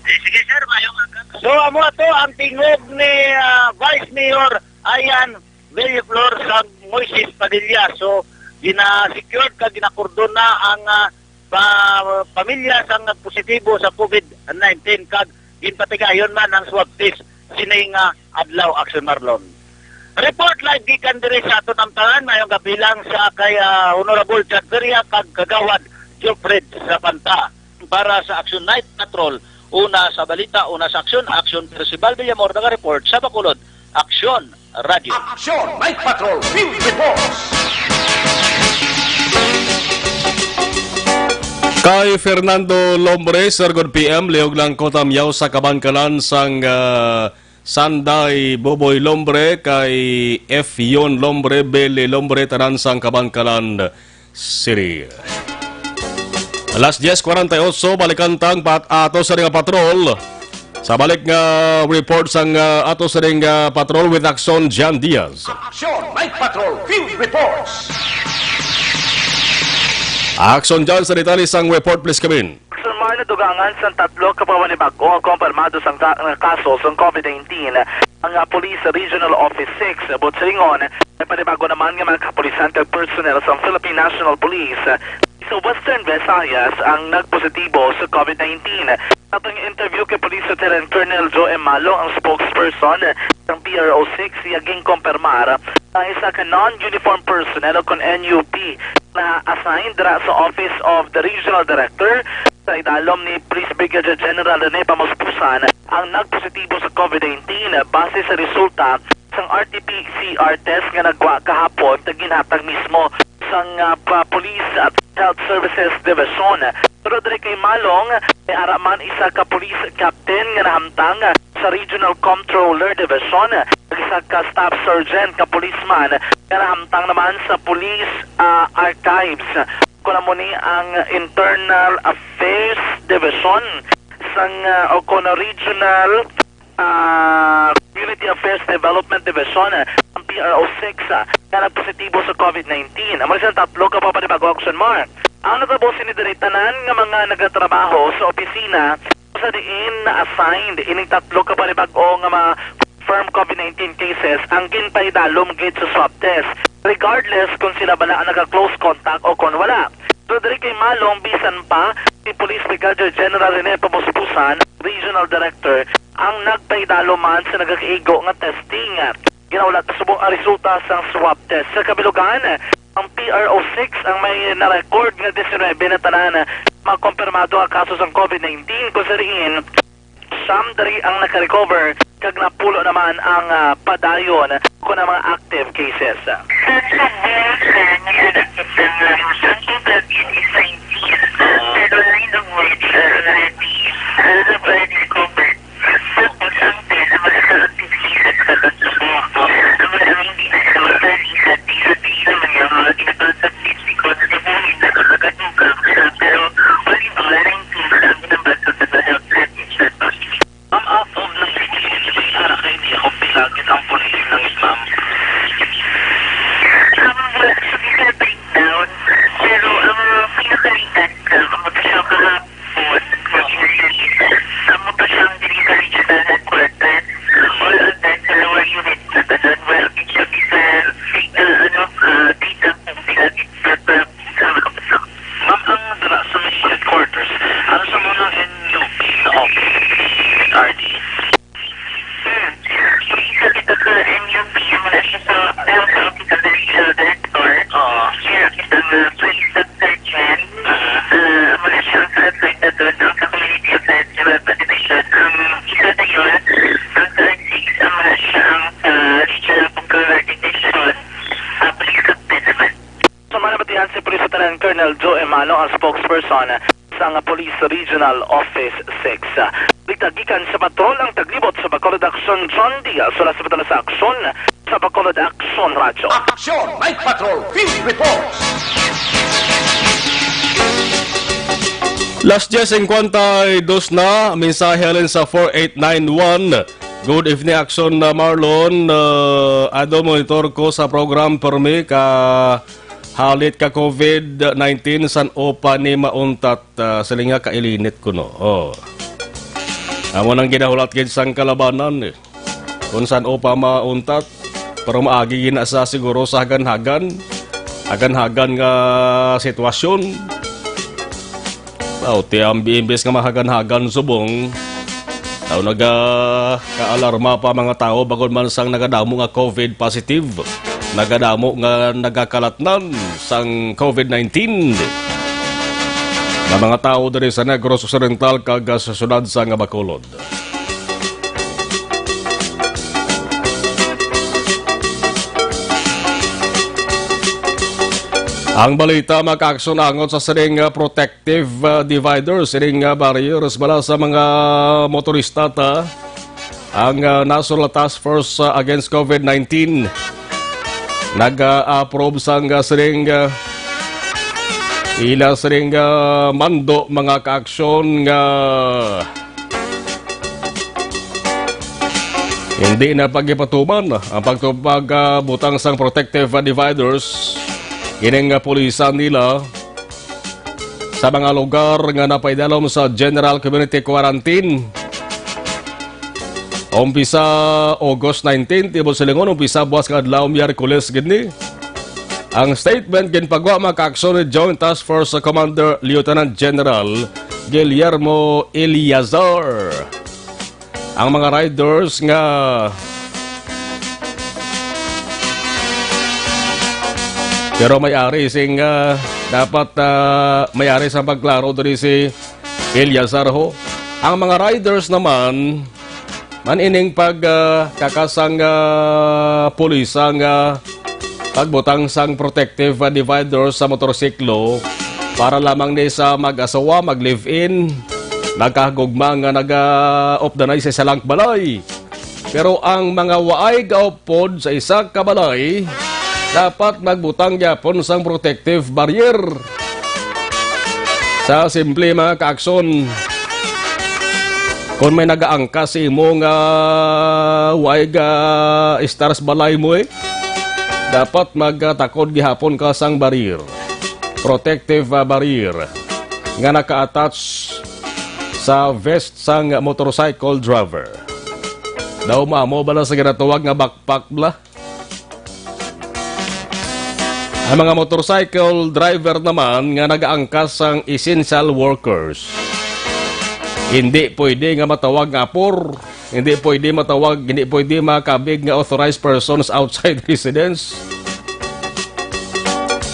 Speaker 4: Sige sir, mayong agad.
Speaker 10: So amo to ang tingog ni Vice Mayor Ayan Valdeflor sang Moises Padilla. So gina-secure ka ginakordon na ang pamilya sang positibo sa COVID-19 kag ginpatigayon man ang swab test sining adlaw Action Marlon. Report live gikan diri sa aton amtanan mayong kabilang sa kay Honorable Chadveria kag Kagawad Jofred sa Panta para sa Action Night Patrol. Una sa balita, una sa aksyon, Action Percival Villamor nag-report sa Bacolod, Action Radio.
Speaker 6: Action Night Patrol Field Reports.
Speaker 2: Kay Fernando Lombre, Sir, good PM, liog lang ko tamyaw sa kabangkalan sang Sanday Boboy Lombre, kay F. Yon Lombre, Bele Lombre, tanan sang kabangkalan City. Alas 10:48, balikantang ato sa ring patrol. Sa balik nga report sang ato sa ring patrol with Action Jan Diaz.
Speaker 6: Action Night Patrol Field Reports.
Speaker 2: Action Jan, sa detalye sang report, please come in.
Speaker 11: Sumar na dugangan sa tatlo kapawanibago ang kumpirmado sa kaso sa COVID-19. Ang Police Regional Office 6, Butsaringon, may panibago naman ng mga kapulisan kag personnel sa Philippine National Police sa Western Visayas ang nagpositibo sa COVID-19. Atong interview kay Police Lieutenant Colonel Joe M. Malo, ang spokesperson ng PRO6, yaging kumpirmar ang isa ka non-uniform personnel o kon NUP na assigned dira sa Office of the Regional Director sa idalom ni Police Brigadier General Rene Pamuspusan ang nagpositibo sa COVID-19 base sa resulta sang RT-PCR test nga nagwa kahapon taginhatag mismo sang Police at Health Services Division. Pero diri kay Malong, may araman isa ka police captain nga nahamtang sa Regional Comptroller Division, isa ka staff sergeant ka policeman nga nahamtang naman sa Police Archives. Kuna mo ni ang Internal Affairs Division sang Regional Community Affairs Development Division ang PRO6 na nagpositibo sa COVID-19. Ang mga tatlo ka pa panibago action mark. Ang natabosin ni Diritanan nga mga nagatrabaho sa opisina sa diin na assigned ining tatlo ka panibago nga mga confirmed COVID-19 cases ang ginpaidalom gate sa swab test regardless kung sila bala ang naka-close contact o kung wala. So diri kay Malong bisan pa si Police Brigadier General Rene Pamuspusan, Regional Director, ang nagpaidalo man sa nagakaigo nga testing. Ginawala subong ang resulta sa swab test. Sa kabilugan, ang PRO6 ang may na-record nga 19 na tanan makompirmado ang kaso sa COVID-19 kung sariin siyam dari ang nakarecover kag napulo naman ang padayon kung ang mga active cases.
Speaker 4: MUP, amo na siya sa Office of the Regional Director. Siya kita nga Police Sergeant. Amo na siya sa affected doon ang sa Community Affairs Division. Isa na yun, ang third six, amo na siya ang Regional Coordination. Police Captain naman.
Speaker 11: Sa mga nabatihan si Police Lieutenant Colonel Joe Emano, ang spokesperson sa Police Regional Office 6. Litagikan sa patrol ang taglibot sa Bacolod Action John Diaz sula sa patala sa aksyon sa Bacolod Action Radio.
Speaker 6: Action! Night Patrol Field Reports!
Speaker 2: Last 10:52 na, mensahe alin sa 4891. Good evening, Action Marlon. Ado monitor ko sa program permi ka halit ka COVID-19 san opa ni mauntat silinga kailinit ko no. Amo nang ginahulat gid sang kalabanan kung san opa mauntat pero maagi gina sa siguro sa hagan-hagan nga sitwasyon. Ti imbes nga mahagan-hagan subong daw kaalarma pa mga tao bagod man sang nagadamo nga COVID positive, nagadamo nga nagakalatnan sang COVID-19 na mga tao diri sa Negros Occidental kag sa syudad sa Bacolod. Ang balita makaaksyon angon sa siring protective dividers, siring barriers bala sa mga motorista ang National Task Force Against COVID-19 nag-approve sang siring ila siring mando mga kaaksyon nga hindi na pagipatuman ang pagtubag butang sang protective dividers. Ining pulisan nila sa mga lugar nga napaidalom sa General Community Quarantine. Umpisa August 19, tibod silingon, umpisa buwas kadlaw Miyerkules gini. Ang statement ginpagwa makaaksyon ni Joint Task Force Commander Lieutenant General Guillermo Eliazar. Ang mga riders nga pero may-ari sing dapat may-ari sa pagklaro diri si Eliazar ho. Ang mga riders naman manining kakasang pulisa nga pagbutang sang protective divider sa motorsiklo para lamang ni sa mag-asawa, mag-live-in, nagkahugma nga naga-opdanay sa salang balay. Pero ang mga waay gaupod sa isa ka balay dapat magbutang yapon sang protective barrier. Sa simple mga kaakson, kung may nagaangkas si mo nga waig stars balay mo dapat magtakod gihapon ka sang barrier. Protective barrier nga naka-attach sa vest sang motorcycle driver. Daw mo bala sa ginatawag nga backpack bla. Ang mga motorcycle driver naman nga nagaangkas sang essential workers. Hindi pwede nga matawag nga apor, hindi pwede makabig nga authorized persons outside residence.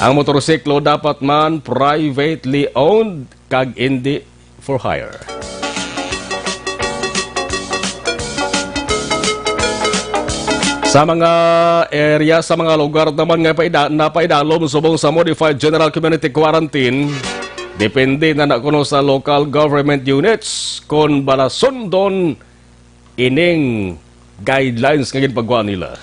Speaker 2: Ang motorsiklo dapat man privately owned kag hindi for hire. Sa mga area, sa mga lugar naman nga napaidalom subong sa Modified General Community Quarantine, depende na nakuno sa local government units kung balasundon ining guidelines nga ginpagawa nila.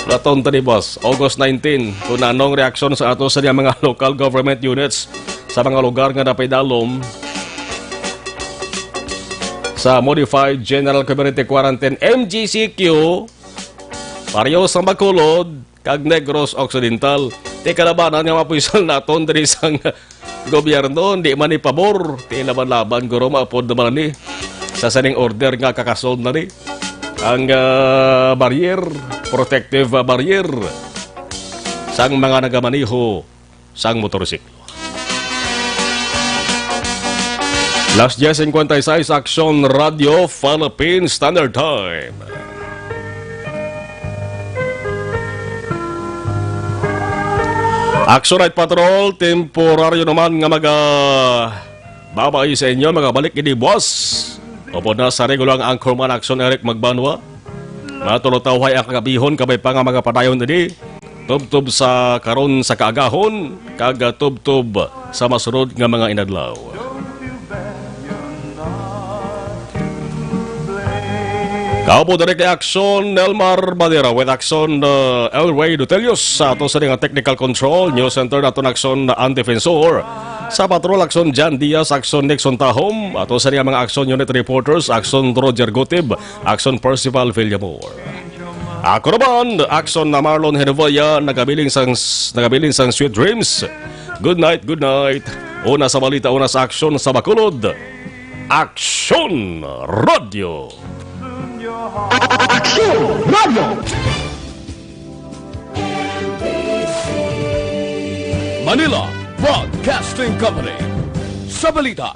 Speaker 2: Laton tani boss, August 19, kung anong reaksyon sa ato sa mga local government units sa mga lugar nga napaidalom sa Modified General Community Quarantine MGCQ pareho sa Bacolod kag Negros Occidental. Di kalabanan nga mapuisal naton diri sang gobyerno, di man ni pabor, di laban-laban guro maapod naman ni sa saning order nga kakasolve na ni ang barrier, protective barrier sang mga nagamaniho sang motorsiklo. Las 10:56, Aksyon Radio, Philippine Standard Time. Aksyon Night Patrol, temporaryo naman nga babay sa inyo, magabalik ini boss. Opo na sa regulang anchorman Aksyon Eric Magbanwa. Matulotawhay ang kagabihon, kabay pa nga mga padayon ini. Tubtub sa karon sa kaagahon, kagatubtub sa masunod nga mga inadlaw. Kaupo direct action Elmar Badera with action El Rey Dutelius sa ato sa nga technical control News Center nato na action Ang Defensor sa patrol action Jan Diaz action Nixon Tahom ato sa mga action unit reporters action Roger Gotib action Percival Villamor. Ako naman action na Marlon Henovaya nagabiling sang Sweet Dreams. Good night, good night. Una sa balita, una sa action sa Bacolod. Action Radio.
Speaker 6: Action Radio!
Speaker 3: Manila Broadcasting Company. Sa balita,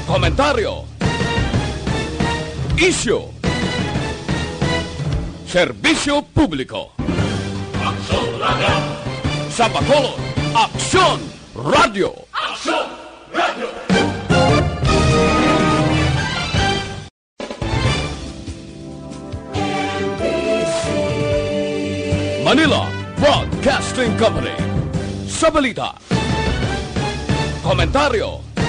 Speaker 3: komentaryo, issue, serbisyo publiko. Action Radio! Sa Bacolod, Action Radio! Action Radio! Manila Broadcasting Company. Sa balita, komentaryo,